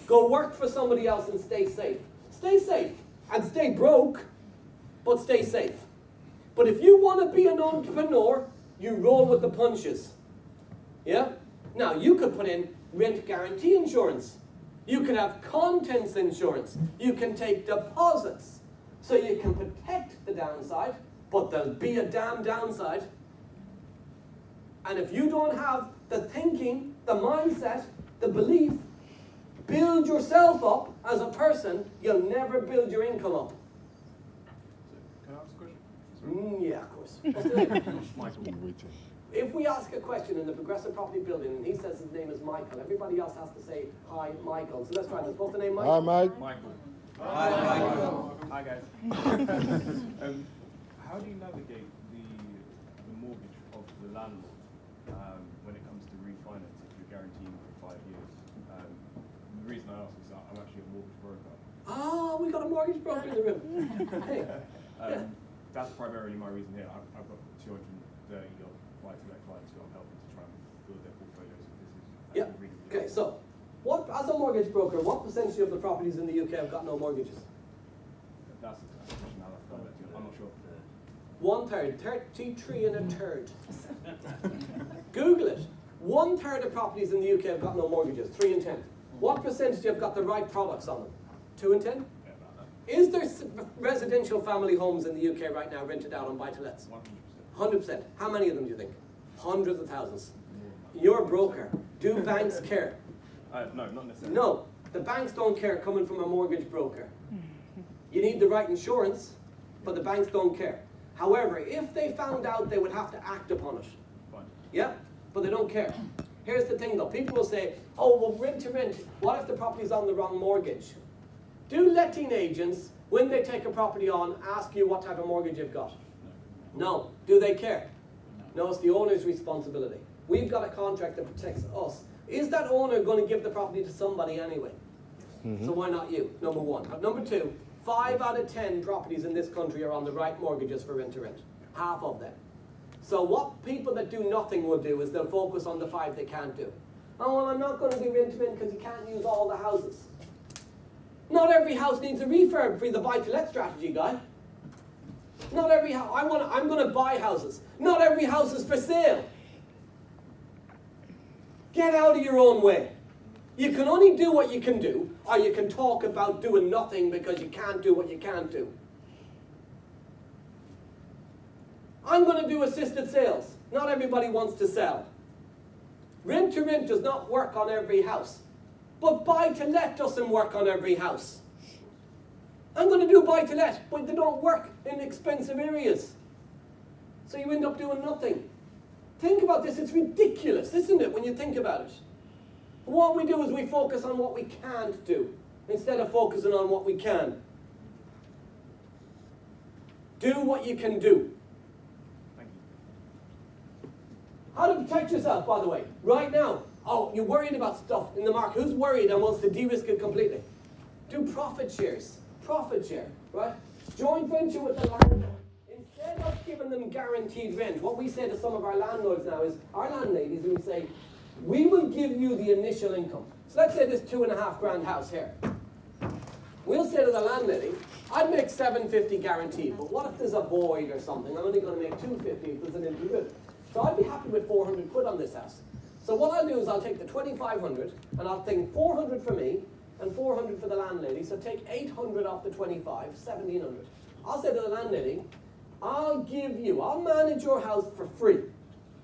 Go work for somebody else and stay safe. Stay safe and stay broke, but stay safe. But if you want to be an entrepreneur, you roll with the punches. Yeah? Now, you could put in rent guarantee insurance. You could have contents insurance. You can take deposits. So you can protect the downside, but there'll be a damn downside. And if you don't have the thinking, the mindset, the belief, build yourself up as a person, you'll never build your income up. Can I ask a question? Yeah, of course. What's the name? Michael waiting. If we ask a question in the Progressive Property Building and he says his name is Michael, everybody else has to say, hi, Michael. So let's try this. What's the name, Michael? Hi, Mike. Michael. Hi, Michael. Hi, guys. How do you navigate the mortgage of the landlord when it comes to refinance if you're guaranteeing for 5 years? The reason I ask is that I'm actually a mortgage broker. Ah, we got a mortgage broker in the room. Hey. Yeah. That's primarily my reason here. I've got 230 of buy-to-let clients who I'm helping to try and build their portfolios. This is really Okay, so as a mortgage broker, what percentage of the properties in the UK have got no mortgages? that's a question I'll have to come back to. I'm not sure. 1/3, 33 and a third. Google it. 1/3 of properties in the UK have got no mortgages. 3 in 10. What percentage have got the right products on them? 2 in 10. Yeah, about that. Is there residential family homes in the UK right now rented out on buy-to-lets? 100%. 100%. How many of them do you think? Hundreds of thousands. You're a broker. Do banks care? No, not necessarily. No, the banks don't care coming from a mortgage broker. You need the right insurance, but the banks don't care. However, if they found out, they would have to act upon it. Fine. Yeah, but they don't care. Here's the thing though, people will say, oh, well, rent to rent, what if the property's on the wrong mortgage? Do letting agents, when they take a property on, ask you what type of mortgage you've got? No. Do they care? No, it's the owner's responsibility. We've got a contract that protects us. Is that owner going to give the property to somebody anyway? So why not you, number one. But number two, 5 out of 10 properties in this country are on the right mortgages for rent to rent. Half of them. So what people that do nothing will do is they'll focus on the 5 they can't do. Oh, well, I'm not going to do rent to rent because you can't use all the houses. Not every house needs a refurb for the buy-to-let strategy, guy. Not every house. I'm going to buy houses. Not every house is for sale. Get out of your own way. You can only do what you can do, or you can talk about doing nothing because you can't do what you can't do. I'm going to do assisted sales. Not everybody wants to sell. Rent to rent does not work on every house. But buy to let doesn't work on every house. I'm going to do buy to let, but they don't work in expensive areas. So you end up doing nothing. Think about this, it's ridiculous, isn't it, when you think about it? What we do is we focus on what we can't do, instead of focusing on what we can. Do what you can do. Thank you. How to protect yourself, by the way, right now. Oh, you're worried about stuff in the market. Who's worried and wants to de-risk it completely? Do profit shares. Profit share, right? Joint venture with the landlord. Instead of giving them guaranteed rent, what we say to some of our landlords now is, our landladies, we say, we will give you the initial income. So let's say this $2,500 house here. We'll say to the landlady, I'd make $750 guaranteed, but what if there's a void or something? I'm only going to make $250 if there's an empty room. So I'd be happy with 400 quid on this house. So what I'll do is I'll take the 2,500 and I'll think 400 for me and 400 for the landlady. So take 800 off the 25, 1,700. I'll say to the landlady, I'll manage your house for free.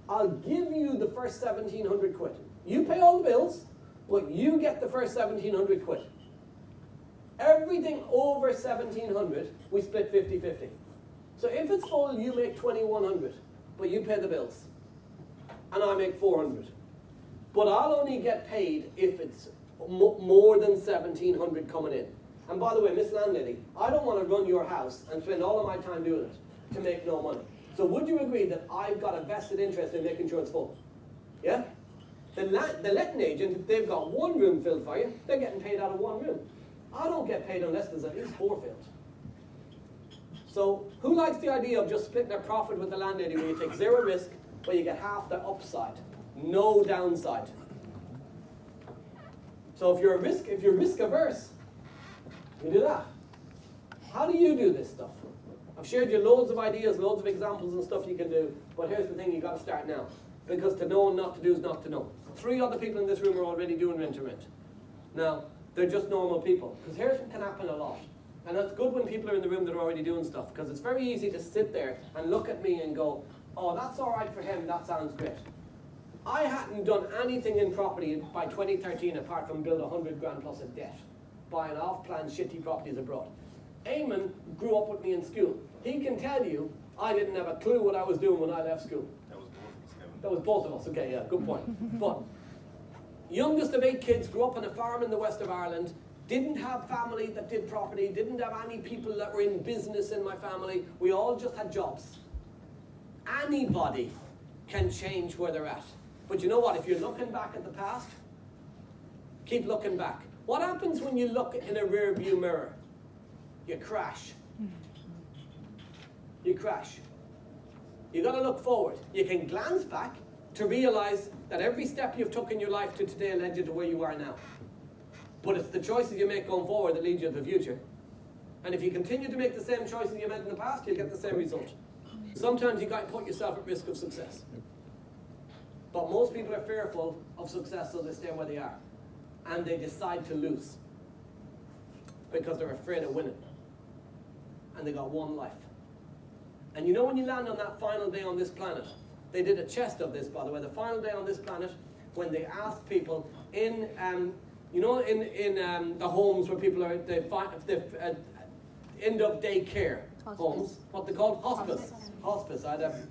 I'll give you the first 1,700 quid. You pay all the bills, but you get the first 1,700 quid. Everything over 1,700, we split 50-50. So if it's full, you make 2,100, but you pay the bills. And I make 400. But I'll only get paid if it's more than 1,700 coming in. And by the way, Miss Landlady, I don't want to run your house and spend all of my time doing it to make no money. So would you agree that I've got a vested interest in making sure it's full? Yeah? The letting agent, if they've got one room filled for you, they're getting paid out of one room. I don't get paid unless there's at least 4 filled. So who likes the idea of just splitting their profit with the landlady where you take zero risk, where you get half the upside, no downside? So if you're risk averse, you do that. How do you do this stuff? I've shared you loads of ideas, loads of examples and stuff you can do, but here's the thing, you've got to start now. Because to know and not to do is not to know. 3 other people in this room are already doing rent to rent. Now, they're just normal people. Because here's what can happen a lot. And it's good when people are in the room that are already doing stuff, because it's very easy to sit there and look at me and go, oh, that's all right for him, that sounds great. I hadn't done anything in property by 2013 apart from build 100 grand plus of debt, buying off-plan shitty properties abroad. Eamon grew up with me in school. He can tell you I didn't have a clue what I was doing when I left school. That was both of us, Kevin. That was both of us, okay, yeah, good point. But youngest of 8 kids, grew up on a farm in the west of Ireland, didn't have family that did property, didn't have any people that were in business in my family. We all just had jobs. Anybody can change where they're at. But you know what, if you're looking back at the past, keep looking back. What happens when you look in a rear view mirror? You crash. You crash. You got to look forward. You can glance back to realize that every step you've took in your life to today led you to where you are now. But it's the choices you make going forward that lead you to the future. And if you continue to make the same choices you made in the past, you'll get the same result. Sometimes you got to put yourself at risk of success. But most people are fearful of success, so they stay where they are. And they decide to lose. Because they're afraid of winning. And they got one life. And you know when you land on that final day on this planet, they did a test of this, by the way, the final day on this planet, when they asked people in, the homes where people are, the end of day care homes, what they call hospice. Hospice, I had an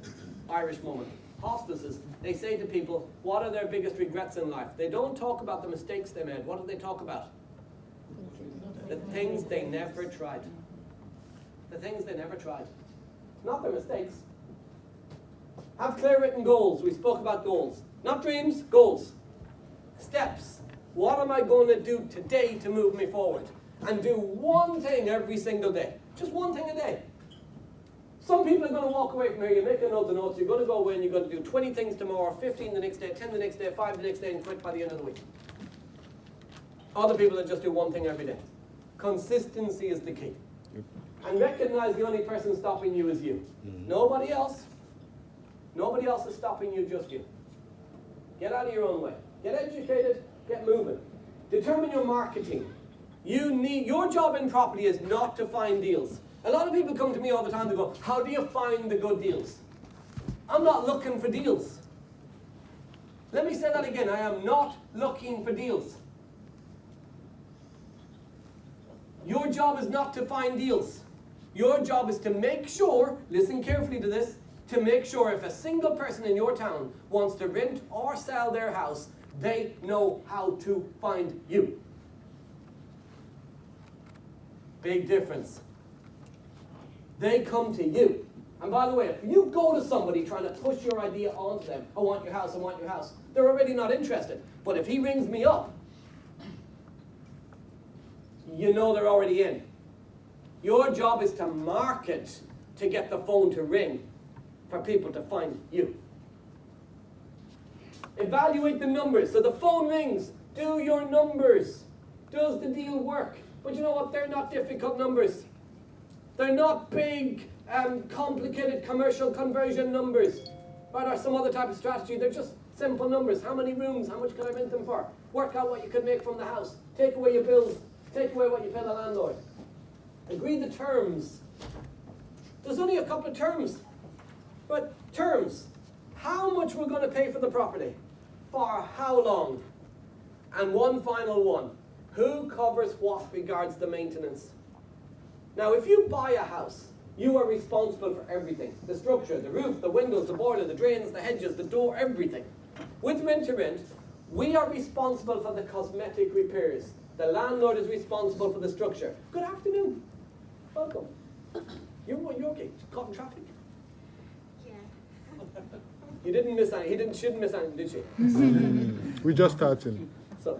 Irish moment. Hospices, they say to people, what are their biggest regrets in life? They don't talk about the mistakes they made. What do they talk about? The things they never tried. The things they never tried. Not their mistakes. Have clear written goals. We spoke about goals. Not dreams, goals. Steps. What am I going to do today to move me forward? And do one thing every single day. Just one thing a day. Some people are going to walk away from here, you make a note of notes, you're going to go away and you're going to do 20 things tomorrow, 15 the next day, 10 the next day, 5 the next day, and quit by the end of the week. Other people that just do one thing every day. Consistency is the key. And recognize the only person stopping you is you. Nobody else. Nobody else is stopping you, just you. Get out of your own way. Get educated, get moving. Determine your marketing. Your job in property is not to find deals. A lot of people come to me all the time to go, how do you find the good deals? I'm not looking for deals. Let me say that again. I am not looking for deals. Your job is not to find deals. Your job is to make sure, listen carefully to this, to make sure if a single person in your town wants to rent or sell their house, they know how to find you. Big difference. They come to you. And by the way, if you go to somebody trying to push your idea onto them, I want your house, I want your house, they're already not interested. But if he rings me up, you know they're already in. Your job is to market to get the phone to ring for people to find you. Evaluate the numbers. So the phone rings. Do your numbers. Does the deal work? But you know what? They're not difficult numbers. They're not big, complicated commercial conversion numbers. Right, or some other type of strategy. They're just simple numbers. How many rooms? How much can I rent them for? Work out what you could make from the house. Take away your bills. Take away what you pay the landlord. Agree the terms. There's only a couple of terms. But terms. How much we're going to pay for the property. For how long? And one final one. Who covers what regards the maintenance? Now, if you buy a house, you are responsible for everything. The structure, the roof, the windows, the boiler, the drains, the hedges, the door, everything. With rent-to-rent, we are responsible for the cosmetic repairs. The landlord is responsible for the structure. Good afternoon. Welcome. You're okay? Caught in traffic? Yeah. You didn't miss anything. Shouldn't miss anything, did she? We're just starting. So,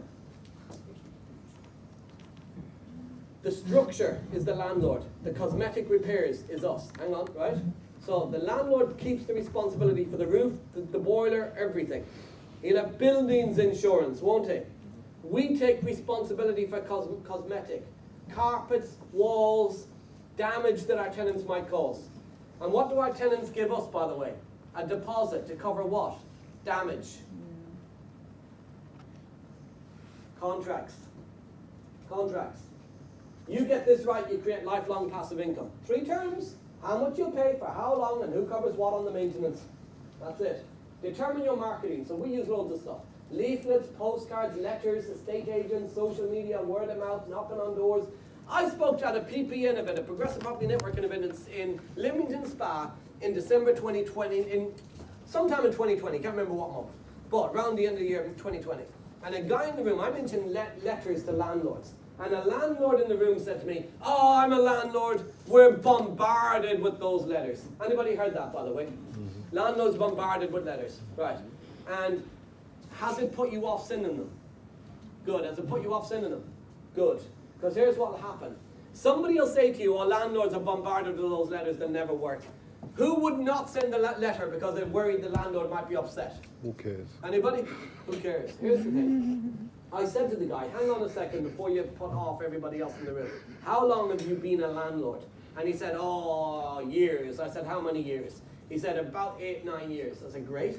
the structure is the landlord. The cosmetic repairs is us. Hang on, right? So the landlord keeps the responsibility for the roof, the boiler, everything. He'll have buildings insurance, won't he? We take responsibility for cosmetic. Carpets, walls, damage that our tenants might cause. And what do our tenants give us, by the way? A deposit to cover what? Damage. Contracts. Contracts. You get this right, you create lifelong passive income. 3 terms. How much you'll pay for how long and who covers what on the maintenance. That's it. Determine your marketing. So we use loads of stuff. Leaflets, postcards, letters, estate agents, social media, word of mouth, knocking on doors. I spoke at a PPN event, a Progressive Property Networking event in Leamington Spa in December 2020, sometime in 2020, can't remember what month, but around the end of the year in 2020. And a guy in the room, I mentioned letters to landlords. And a landlord in the room said to me, oh, I'm a landlord, we're bombarded with those letters. Anybody heard that, by the way? Mm-hmm. Landlords bombarded with letters, right. And has it put you off sending them? Good. Has it put you off sending them? Good. Because here's what will happen. Somebody will say to you, oh, landlords are bombarded with those letters that never work. Who would not send a letter because they're worried the landlord might be upset? Who cares? Anybody? Who cares? Here's the thing. I said to the guy, hang on a second before you put off everybody else in the room. How long have you been a landlord? And he said, oh, years. I said, how many years? He said, about 8, 9 years. I said, great.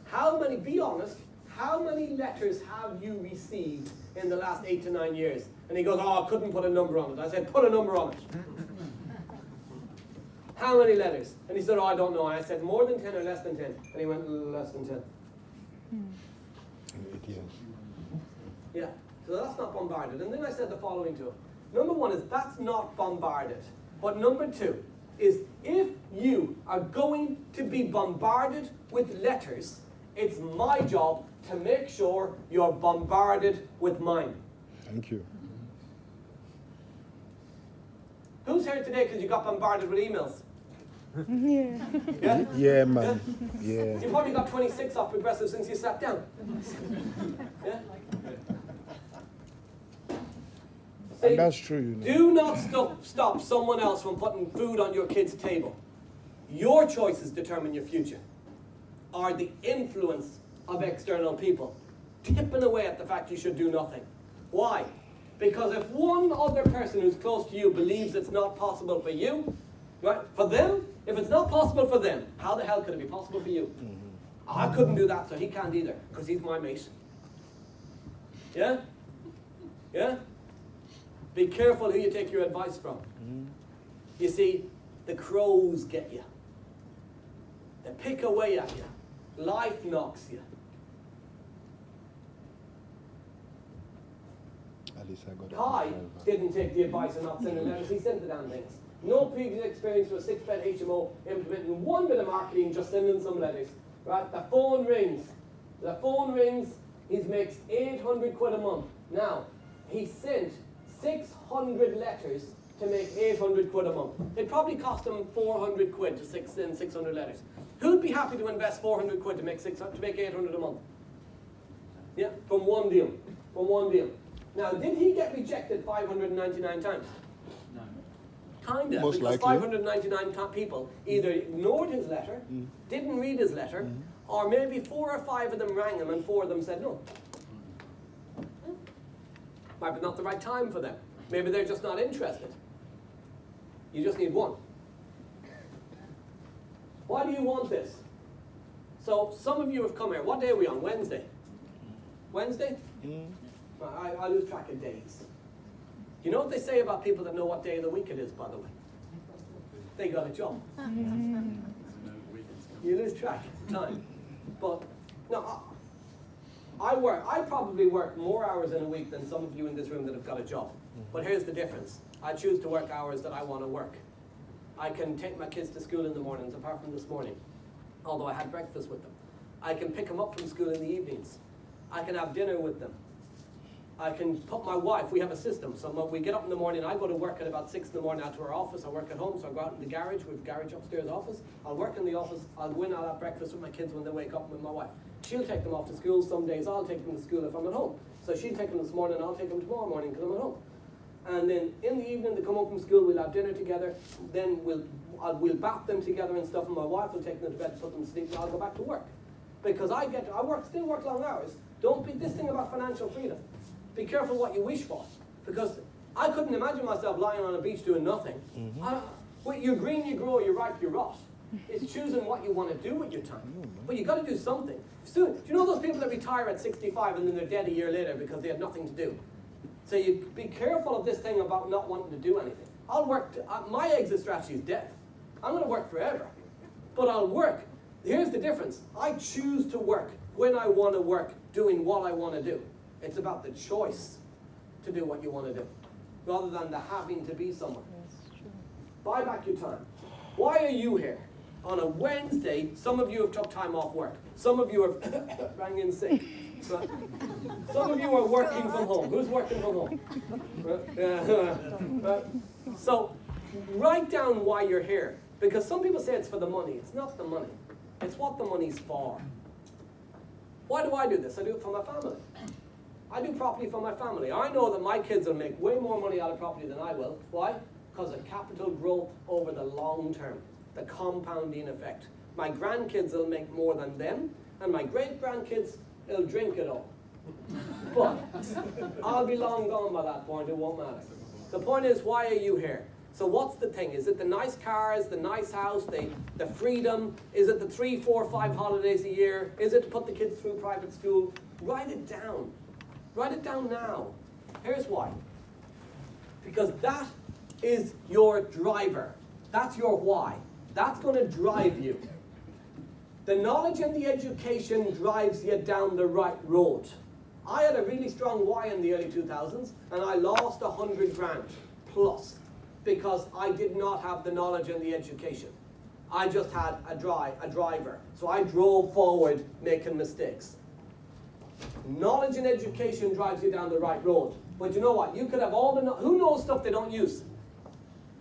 How many, be honest, how many letters have you received in the last 8 to 9 years? And he goes, oh, I couldn't put a number on it. I said, put a number on it. How many letters? And he said, oh, I don't know. I said, more than 10 or less than 10? And he went, less than 10. Yeah, so that's not bombarded. And then I said the following to him. Number 1 is that's not bombarded. But number 2 is if you are going to be bombarded with letters, it's my job to make sure you're bombarded with mine. Thank you. Who's here today because you got bombarded with emails? Yeah. Yeah? Yeah, man. Yeah. You probably got 26 off Progressive since you sat down. Yeah? See, And that's true, you know. do not stop someone else from putting food on your kid's table. Your choices determine your future. Or the influence of external people. Tipping away at the fact you should do nothing. Why? Because if one other person who's close to you believes it's not possible for you, right? For them, if it's not possible for them, how the hell could it be possible for you? Mm-hmm. I couldn't do that, so he can't either, because he's my mate. Yeah? Yeah? Be careful who you take your advice from. You see, the crows get you. They pick away at you. Life knocks you. At least I got Kai that. didn't take the advice of not sending letters, he sent the damn things. No previous experience with a 6-bed HMO implementing one bit of marketing, just sending some letters. Right? The phone rings. The phone rings, he makes 800 quid a month. Now, he sent 600 letters to make 800 quid a month. It probably cost him 400 quid to send 600 letters. Who'd be happy to invest 400 quid to make 800 a month? Yeah, from one deal. From one deal. Now, did he get rejected 599 times? No. Kinda, Most because likely. 599 people either ignored his letter, didn't read his letter, or maybe 4 or 5 of them rang him and 4 of them said no. Might be not the right time for them. Maybe they're just not interested. You just need one. Why do you want this? So, some of you have come here. What day are we on? Wednesday? Wednesday? I lose track of days. You know what they say about people that know what day of the week it is, by the way? They got a job. You lose track of time. But, no, I probably work more hours in a week than some of you in this room that have got a job. But here's the difference. I choose to work hours that I want to work. I can take my kids to school in the mornings, apart from this morning, although I had breakfast with them. I can pick them up from school in the evenings. I can have dinner with them. I can put my wife, we have a system, so when we get up in the morning, I go to work at about 6 in the morning out to our office. I work at home, so I go out in the garage, we have a garage upstairs office. I'll work in the office, I'll go in, I'll have breakfast with my kids when they wake up with my wife. She'll take them off to school, some days I'll take them to school if I'm at home. So she'll take them this morning, I'll take them tomorrow morning because I'm at home. And then in the evening, they come home from school, we'll have dinner together, then we'll bath them together and stuff, and my wife will take them to bed, put them to sleep, and I'll go back to work. Because still work long hours. Don't be this thing about financial freedom. Be careful what you wish for. Because I couldn't imagine myself lying on a beach doing nothing. Well, you're green, you grow, you're ripe, you rot. It's choosing what you want to do with your time. But you've got to do something. Soon, do you know those people that retire at 65 and then they're dead a year later because they had nothing to do? So you be careful of this thing about not wanting to do anything. I'll work, my exit strategy is death. I'm going to work forever. But I'll work. Here's the difference. I choose to work when I want to work, doing what I want to do. It's about the choice to do what you want to do, rather than the having to be somewhere. Buy back your time. Why are you here? On a Wednesday, some of you have took time off work. Some of you have rang in sick. Some of you are working from home. Who's working from home? So write down why you're here. Because some people say it's for the money. It's not the money. It's what the money's for. Why do I do this? I do it for my family. I do property for my family. I know that my kids will make way more money out of property than I will. Why? Because of capital growth over the long term. The compounding effect. My grandkids will make more than them, and my great-grandkids will drink it all. But I'll be long gone by that point, it won't matter. The point is, why are you here? So what's the thing? Is it the nice cars, the nice house, the freedom? Is it the 3, 4, 5 holidays a year? Is it to put the kids through private school? Write it down. Write it down now. Here's why. Because that is your driver. That's your why. That's going to drive you. The knowledge and the education drives you down the right road. I had a really strong why in the early 2000s, and I lost 100 grand plus because I did not have the knowledge and the education. I just had a driver. So I drove forward making mistakes. Knowledge and education drives you down the right road. But you know what? You could have all the... Who knows stuff they don't use?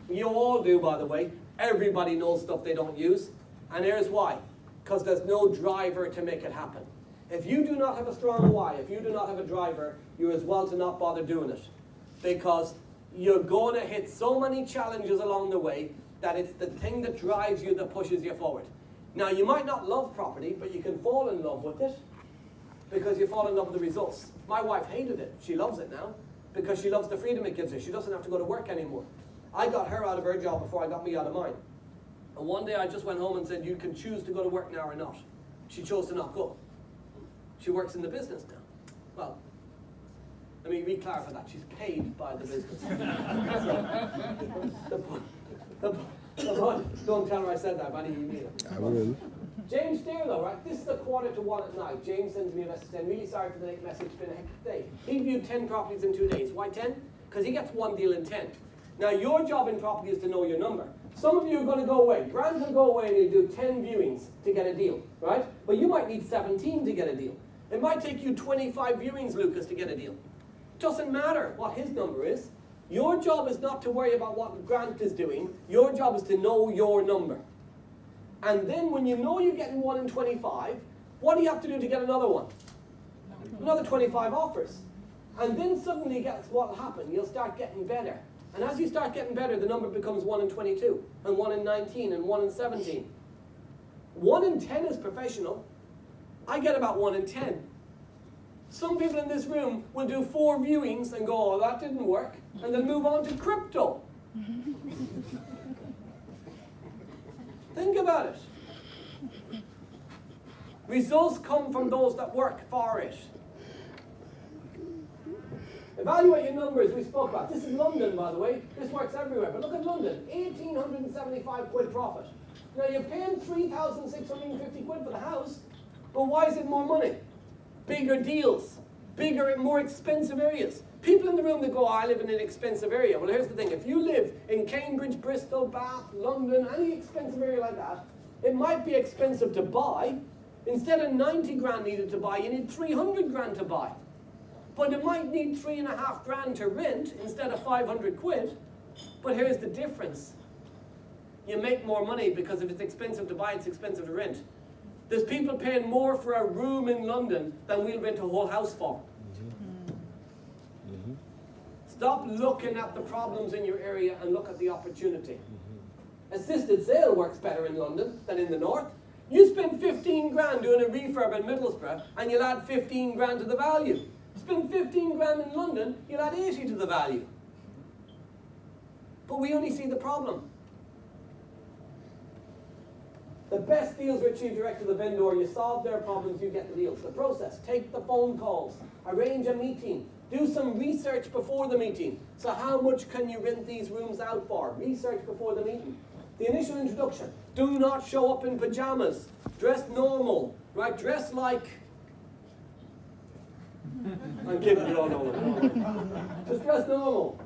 You all do, by the way. Everybody knows stuff they don't use. And here's why. Because there's no driver to make it happen. If you do not have a strong why, if you do not have a driver, you're as well to not bother doing it. Because you're going to hit so many challenges along the way that it's the thing that drives you, that pushes you forward. Now, you might not love property, but you can fall in love with it because you fall in love with the results. My wife hated it. She loves it now because she loves the freedom it gives her. She doesn't have to go to work anymore. I got her out of her job before I got me out of mine. And one day I just went home and said, you can choose to go to work now or not. She chose to not go. She works in the business now. Well, Let me re-clarify that. She's paid by the business. The point, don't tell her I said that, but you mean it. I will. James Dearlow, right? This is a 1:45 at night. James sends me a message saying, really sorry for the late message, it's been a hectic day. He viewed 10 properties in 2 days. Why 10? Because he gets 1 deal in 10. Now, your job in property is to know your number. Some of you are going to go away. Grant will go away and he'll do 10 viewings to get a deal, right? But you might need 17 to get a deal. It might take you 25 viewings, Lucas, to get a deal. Doesn't matter what his number is. Your job is not to worry about what Grant is doing. Your job is to know your number. And then when you know you're getting 1 in 25, what do you have to do to get another one? Another 25 offers. And then suddenly guess what will happen? You'll start getting better. And as you start getting better, the number becomes 1 in 22, and 1 in 19, and 1 in 17. 1 in 10 is professional. I get about 1 in 10. Some people in this room will do 4 viewings and go, oh, that didn't work, and then move on to crypto. Think about it. Results come from those that work for it. Evaluate your numbers, we spoke about. This is London, by the way. This works everywhere. But look at London, 1,875 quid profit. Now you're paying 3,650 quid for the house, but why is it more money? Bigger deals, bigger and more expensive areas. People in the room that go, oh, I live in an expensive area. Well, here's the thing. If you live in Cambridge, Bristol, Bath, London, any expensive area like that, it might be expensive to buy. Instead of 90 grand needed to buy, you need 300 grand to buy. But it might need 3.5 grand to rent instead of 500 quid. But here's the difference. You make more money because if it's expensive to buy, it's expensive to rent. There's people paying more for a room in London than we'll rent a whole house for. Stop looking at the problems in your area and look at the opportunity. Assisted sale works better in London than in the north. You spend 15 grand doing a refurb in Middlesbrough and you'll add 15 grand to the value. Spend 15 grand in London, you'll add 80 to the value. But we only see the problem. The best deals are achieved direct to the vendor. You solve their problems, you get the deals. The process, take the phone calls, arrange a meeting, do some research before the meeting. So how much can you rent these rooms out for? Research before the meeting. The initial introduction, do not show up in pajamas. Dress normal, right? Dress like... I'm kidding, you don't know. Just dress normal.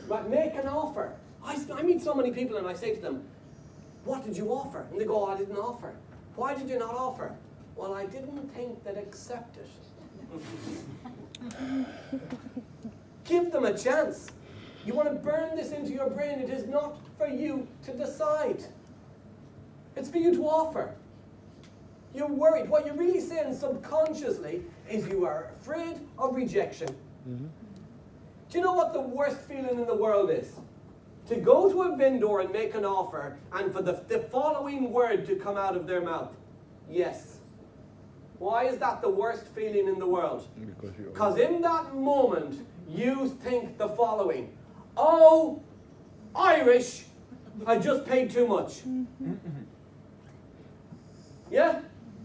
Right? Make an offer. I meet so many people and I say to them, what did you offer? And they go, oh, I didn't offer. Why did you not offer? Well, I didn't think they'd accept it. Give them a chance. You want to burn this into your brain. It is not for you to decide. It's for you to offer. You're worried. What you're really saying subconsciously is you are afraid of rejection. Do you know what the worst feeling in the world is? To go to a vendor and make an offer and for the following word to come out of their mouth. Yes. Why is that the worst feeling in the world? Because in that moment, you think the following. Oh, Irish, I just paid too much. Yeah?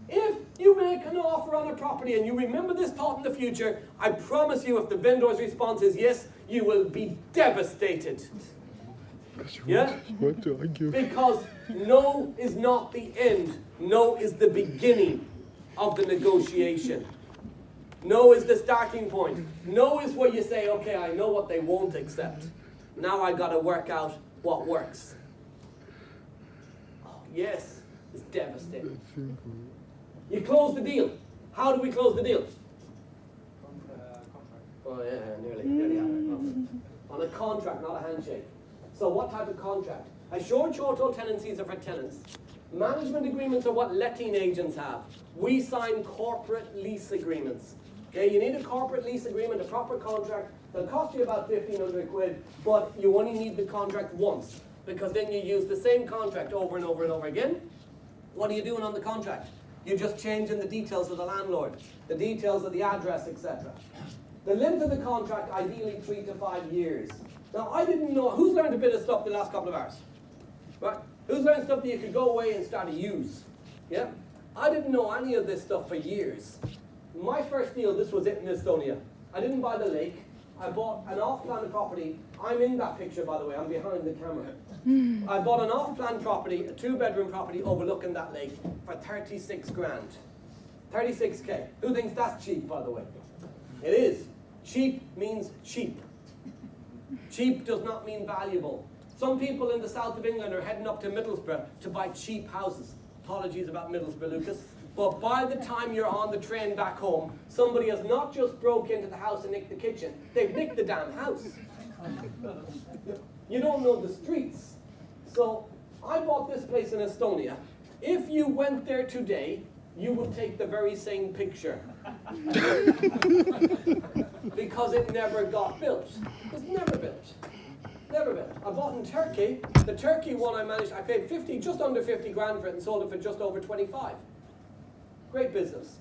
If you make an offer on a property and you remember this thought in the future, I promise you if the vendor's response is yes, you will be devastated. Yeah? Because no is not the end. No is the beginning of the negotiation. No is the starting point. No is where you say, okay, I know what they won't accept. Now I got to work out what works. Oh, yes, it's devastating. You close the deal. How do we close the deal? Contract. Oh yeah, nearly had it. On a contract, not a handshake. So what type of contract? Assured short-term tenancies are for tenants. Management agreements are what letting agents have. We sign corporate lease agreements. Okay, you need a corporate lease agreement, a proper contract. They'll cost you about 1,500 quid, but you only need the contract once, because then you use the same contract over and over and over again. What are you doing on the contract? You're just changing the details of the landlord, the details of the address, etc. The length of the contract, ideally 3 to 5 years. Now, I didn't know, who's learned a bit of stuff the last couple of hours? Right? Who's learned stuff that you could go away and start to use? Yeah? I didn't know any of this stuff for years. My first deal, this was it in Estonia. I didn't buy the lake. I bought an off-plan property. I'm in that picture, by the way. I'm behind the camera. I bought an off-plan property, a 2-bedroom property overlooking that lake for 36 grand. 36K. Who thinks that's cheap, by the way? It is. Cheap means cheap. Cheap does not mean valuable. Some people in the south of England are heading up to Middlesbrough to buy cheap houses. Apologies about Middlesbrough, Lucas. But by the time you're on the train back home, somebody has not just broke into the house and nicked the kitchen, they've nicked the damn house. You don't know the streets. So I bought this place in Estonia. If you went there today, you would take the very same picture. Because it never got built. It was never built. Never built. I bought in Turkey. The Turkey one I paid 50, just under 50 grand for it and sold it for just over 25. Great business.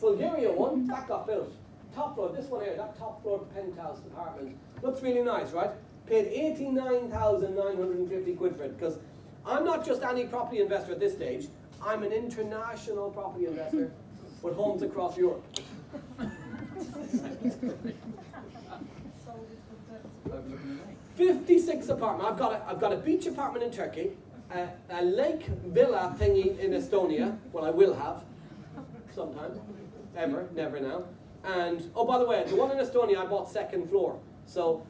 Bulgaria one, that got built. Top floor, this one here, that top floor penthouse apartment. Looks really nice, right? Paid 89,950 quid for it, because I'm not just any property investor at this stage, I'm an international property investor with homes across Europe. 56 apartment. I've got a beach apartment in Turkey, a lake villa thingy in Estonia. Well, I will have sometime, ever, never now. And oh, by the way, the one in Estonia I bought second floor. So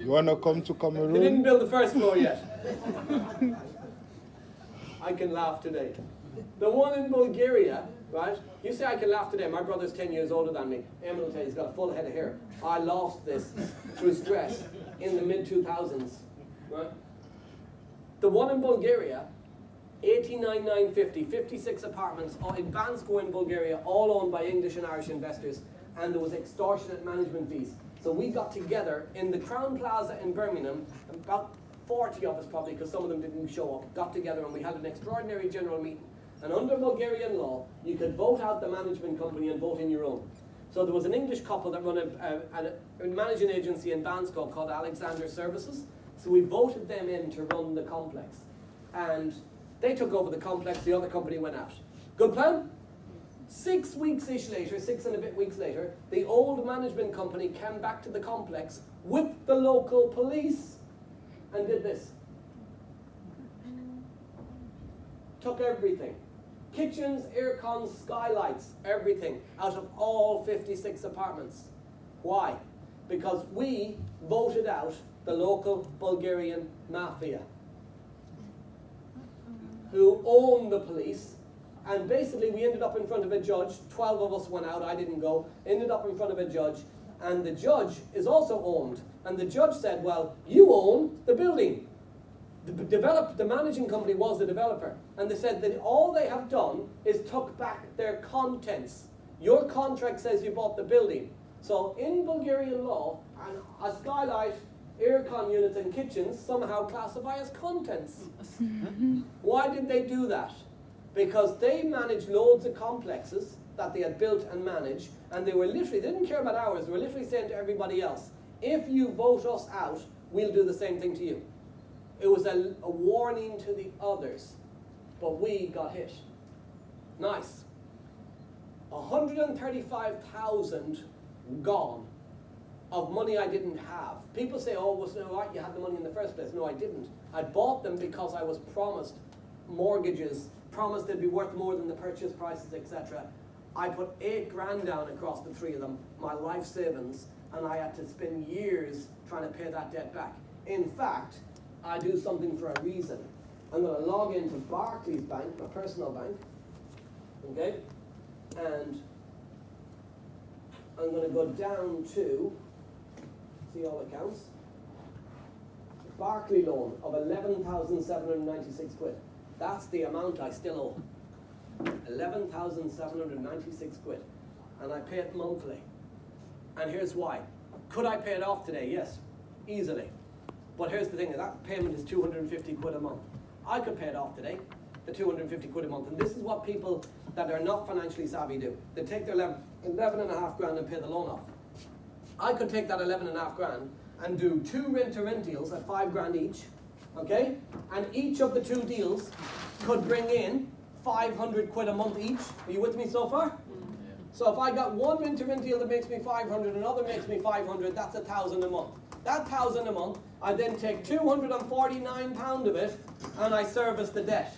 You want to come to they didn't Cameroon? build the first floor yet. I can laugh today. The one in Bulgaria, right? You say I can laugh today. My brother's 10 years older than me. Emil will tell you he's got a full head of hair. I lost this through stress in the mid-2000s, right? The one in Bulgaria, 89,950, 56 apartments in Bansko in Bulgaria, all owned by English and Irish investors, and there was extortionate management fees. So we got together in the Crown Plaza in Birmingham, about 40 of us probably, because some of them didn't show up, got together and we had an extraordinary general meeting. And under Bulgarian law, you could vote out the management company and vote in your own. So there was an English couple that run a managing agency in Bansko called Alexander Services. So we voted them in to run the complex. And they took over the complex, the other company went out. Good plan? 6 weeks-ish later, 6 and a bit weeks later, the old management company came back to the complex with the local police and did this. Took everything. Kitchens, air cons, skylights, everything out of all 56 apartments. Why? Because we voted out the local Bulgarian mafia who own the police, and basically we ended up in front of a judge. 12 of us went out, I didn't go, ended up in front of a judge, and the judge is also owned, and the judge said, well, you own the building. The managing company was the developer, and they said that all they have done is took back their contents. Your contract says you bought the building. So in Bulgarian law, a skylight, aircon units and kitchens somehow classify as contents. Why did they do that? Because they managed loads of complexes that they had built and managed, and they didn't care about ours, they were literally saying to everybody else, if you vote us out, we'll do the same thing to you. It was a warning to the others, but we got hit. Nice. 135,000 gone of money I didn't have. People say, oh, was it all right, you had the money in the first place? No, I didn't. I bought them because I was promised mortgages, promised they'd be worth more than the purchase prices, etc. I put 8 grand down across the 3 of them, my life savings, and I had to spend years trying to pay that debt back. In fact, I do something for a reason. I'm going to log into Barclays Bank, my personal bank, okay? And I'm going to go down to, see all accounts, Barclay loan of 11,796 quid. That's the amount I still owe. 11,796 quid. And I pay it monthly. And here's why. Could I pay it off today? Yes, easily. But here's the thing, that payment is 250 quid a month. I could pay it off today, the 250 quid a month. And this is what people that are not financially savvy do. They take their 11.5 grand and pay the loan off. I could take that 11.5 grand and do 2 rent-to-rent deals at 5 grand each, okay? And each of the 2 deals could bring in 500 quid a month each. Are you with me so far? So if I got one rent-to-rent deal that makes me 500, another makes me 500, that's 1,000 a month. That 1,000 a month, I then take £249 of it, and I service the debt.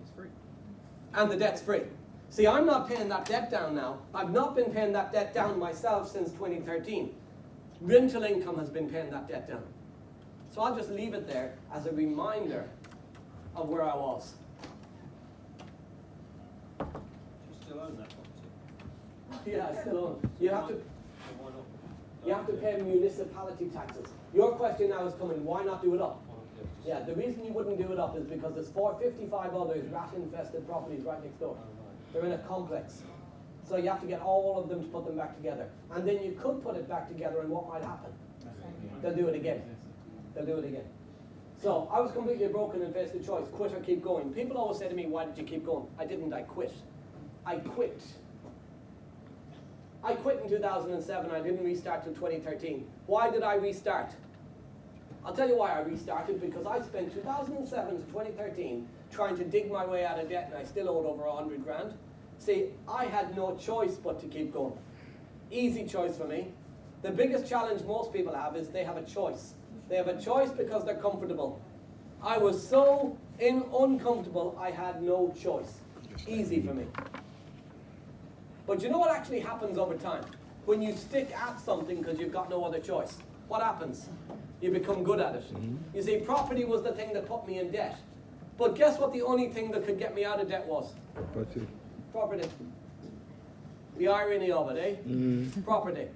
It's free. And the debt's free. See, I'm not paying that debt down now. I've not been paying that debt down myself since 2013. Rental income has been paying that debt down. So I'll just leave it there as a reminder of where I was. Do you still own that property? Yeah, I still own. You have to. So why not? You have to pay municipality taxes. Your question now is coming, why not do it up? Yeah, the reason you wouldn't do it up is because there's 55 others rat-infested properties right next door. They're in a complex. So you have to get all of them to put them back together. And then you could put it back together, and what might happen? They'll do it again. They'll do it again. So I was completely broken and faced the choice, quit or keep going. People always say to me, why did you keep going? I didn't, I quit. I quit. I quit in 2007, I didn't restart till 2013. Why did I restart? I'll tell you why I restarted, because I spent 2007 to 2013 trying to dig my way out of debt, and I still owed over 100 grand. See, I had no choice but to keep going. Easy choice for me. The biggest challenge most people have is they have a choice. They have a choice because they're comfortable. I was so uncomfortable, I had no choice. Easy for me. But you know what actually happens over time? When you stick at something because you've got no other choice, what happens? You become good at it. You see, property was the thing that put me in debt. But guess what the only thing that could get me out of debt was? Property. The irony of it, eh? Property.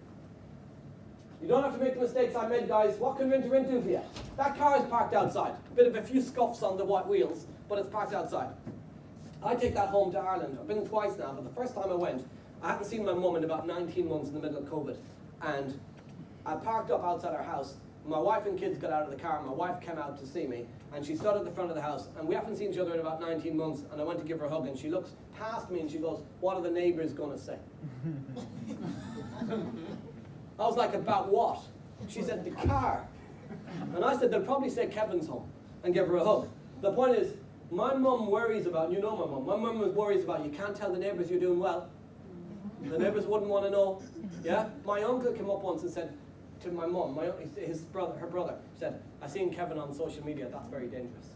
You don't have to make the mistakes I made, guys. What can rent-to-rent do for you? That car is parked outside. Bit of a few scuffs on the white wheels, but it's parked outside. I take that home to Ireland. I've been twice now, but the first time I went, I hadn't seen my mum in about 19 months in the middle of COVID. And I parked up outside our house. My wife and kids got out of the car. My wife came out to see me, and she stood at the front of the house. And we haven't seen each other in about 19 months, and I went to give her a hug, and she looks past me, and she goes, what are the neighbours going to say? I was like, about what? She said, the car. And I said, they'll probably say Kevin's home, and give her a hug. The point is, my mum worries about, you know my mum worries about, you can't tell the neighbours you're doing well. The neighbours wouldn't want to know. Yeah? My uncle came up once and said to my mum, her brother, said, I seen Kevin on social media, that's very dangerous.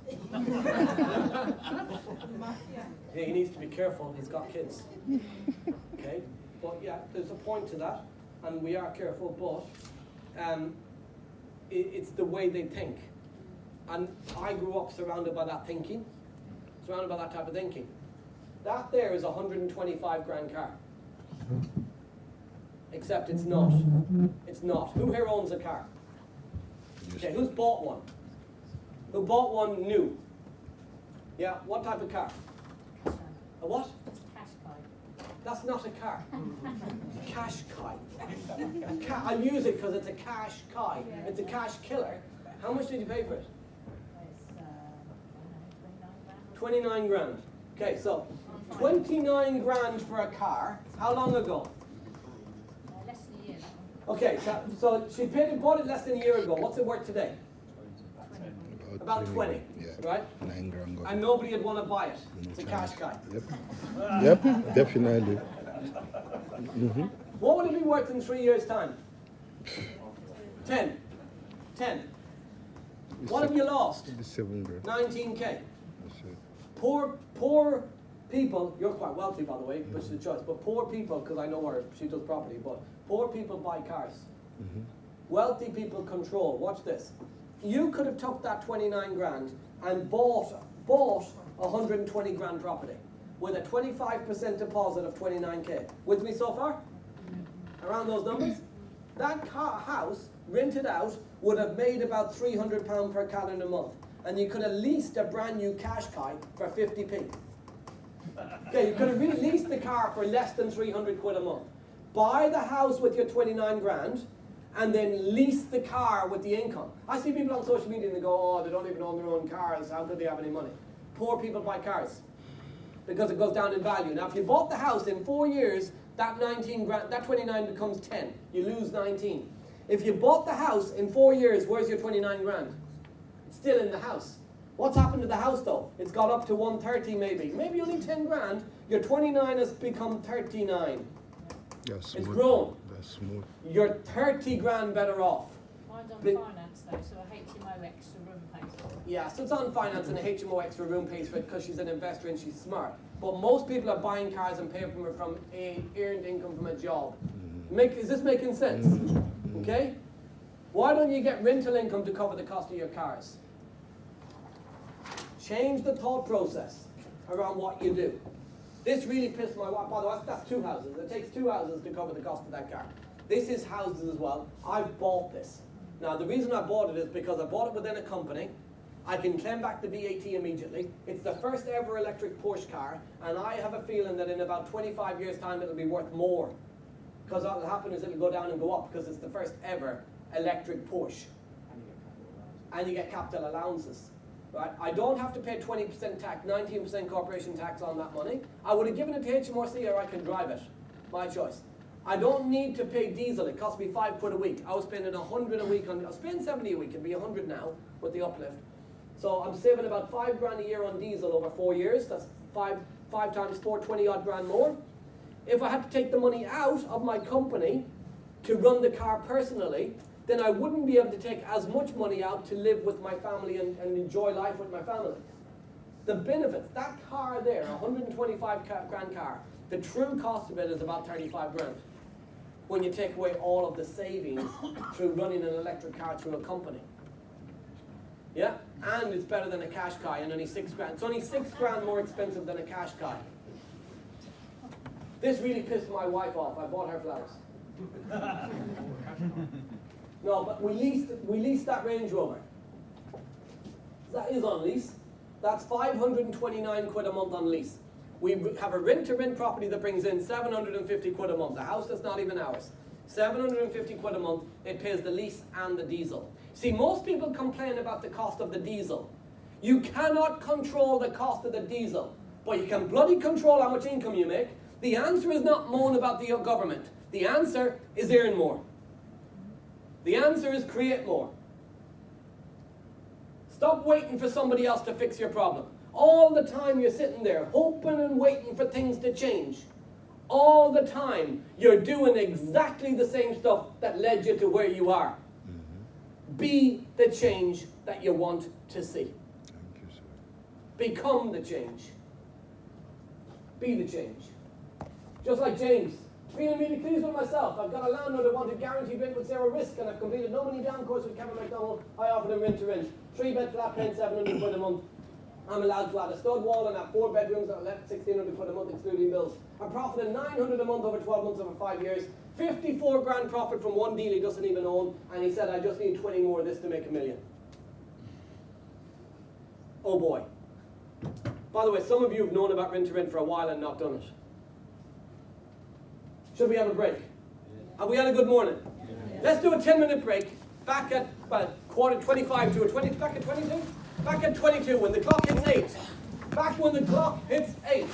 Yeah, he needs to be careful, he's got kids. Okay? But yeah, there's a point to that, and we are careful, but it's the way they think. And I grew up surrounded by that thinking, surrounded by that type of thinking. That there is a 125 grand car. Except it's not. It's not. Who here owns a car? Okay, who's bought one? Who bought one new? Yeah, what type of car? A what? That's not a car. Cash kai. I use it because it's a cash kai. It's a cash killer. How much did you pay for it? 29 grand. Okay, so 29 grand for a car. How long ago? Less than a year. Okay, so she bought it less than a year ago. What's it worth today? About 20, yeah. right? 9 grand. And nobody would want to buy it. It's a cash guy. Yep, definitely. What would it be worth in 3 years' time? 10. What have you lost? 7 grand. 19k. That's it. Poor people, you're quite wealthy by the way, which is a choice, but poor people, because I know her, she does property, but poor people buy cars. Wealthy people control. Watch this. You could have took that 29 grand and bought 120 grand property with a 25% deposit of 29k. With me so far? Around those numbers? That house, rented out, would have made about £300 per calendar month. And you could have leased a brand new cash car for 50p. Okay, you could have leased the car for less than 300 quid a month. Buy the house with your 29 grand, and then lease the car with the income. I see people on social media and they go, oh, they don't even own their own cars, how could they have any money? Poor people buy cars because it goes down in value. Now if you bought the house in 4 years, that 19 grand, that 29 becomes 10. You lose 19. If you bought the house in 4 years, where's your 29 grand? It's still in the house. What's happened to the house though? It's got up to 130 maybe. Maybe only 10 grand. Your 29 has become 39. That's It's smooth. grown. That's smooth. You're 30 grand better off. Mine's on But- finance though, so a HMO extra room pays for it. Yeah, so it's on finance and the HMO extra room pays for it because she's an investor and she's smart. But most people are buying cars and paying for it from a earned income from a job. Is this making sense? Okay? Why don't you get rental income to cover the cost of your cars? Change the thought process around what you do. This really pissed my wife. By the way, that's 2 houses. It takes 2 houses to cover the cost of that car. This is houses as well. I've bought this. Now, the reason I bought it is because I bought it within a company. I can claim back the VAT immediately. It's the first ever electric Porsche car, and I have a feeling that in about 25 years' time it'll be worth more. Because what will happen is it'll go down and go up because it's the first ever electric Porsche. And you get capital allowances. Right? I don't have to pay 20% tax, 19% corporation tax on that money. I would have given it to HMRC or I can drive it. My choice. I don't need to pay diesel. It cost me £5 a week. I was spending 100 a week on, I was paying 70 a week. It'd be 100 now with the uplift. So I'm saving about 5 grand a year on diesel over 4 years. That's 5 times 4, 20 odd grand more. If I had to take the money out of my company to run the car personally, then I wouldn't be able to take as much money out to live with my family and enjoy life with my family. The benefits, that car there, a 125 grand car, the true cost of it is about 35 grand. When you take away all of the savings through running an electric car through a company. Yeah, and it's better than a cash car and only 6 grand. It's only 6 grand more expensive than a cash car. This really pissed my wife off. I bought her flowers. No, but we leased that Range Rover. That is on lease. That's 529 quid a month on lease. We have a rent-to-rent property that brings in 750 quid a month. A house that's not even ours. 750 quid a month. It pays the lease and the diesel. See, most people complain about the cost of the diesel. You cannot control the cost of the diesel, but you can bloody control how much income you make. The answer is not moan about the government. The answer is earn more. The answer is create more. Stop waiting for somebody else to fix your problem. All the time you're sitting there hoping and waiting for things to change. All the time you're doing exactly the same stuff that led you to where you are. Be the change that you want to see. Thank you, sir. Become the change. Be the change. Just like James. Feeling really pleased with myself. I've got a landlord that wanted guaranteed rent with 0 risk, and I've completed no money down course with Kevin Mc Donnell. I offered him rent to rent. 3-bed flat, paying 700 quid a month. I'm allowed to add a stud wall and have 4 bedrooms that are left 1,600 quid a month excluding bills. I'm profiting 900 a month over 12 months over 5 years. 54 grand profit from one deal he doesn't even own, and he said I just need 20 more of this to make $1 million. Oh boy. By the way, some of you have known about rent to rent for a while and not done it. Should we have a break? Have we had a good morning? Let's do a 10-minute break. Back at about 25 to 20. Back at 22. Back at 22 when the clock hits 8. Back when the clock hits 8.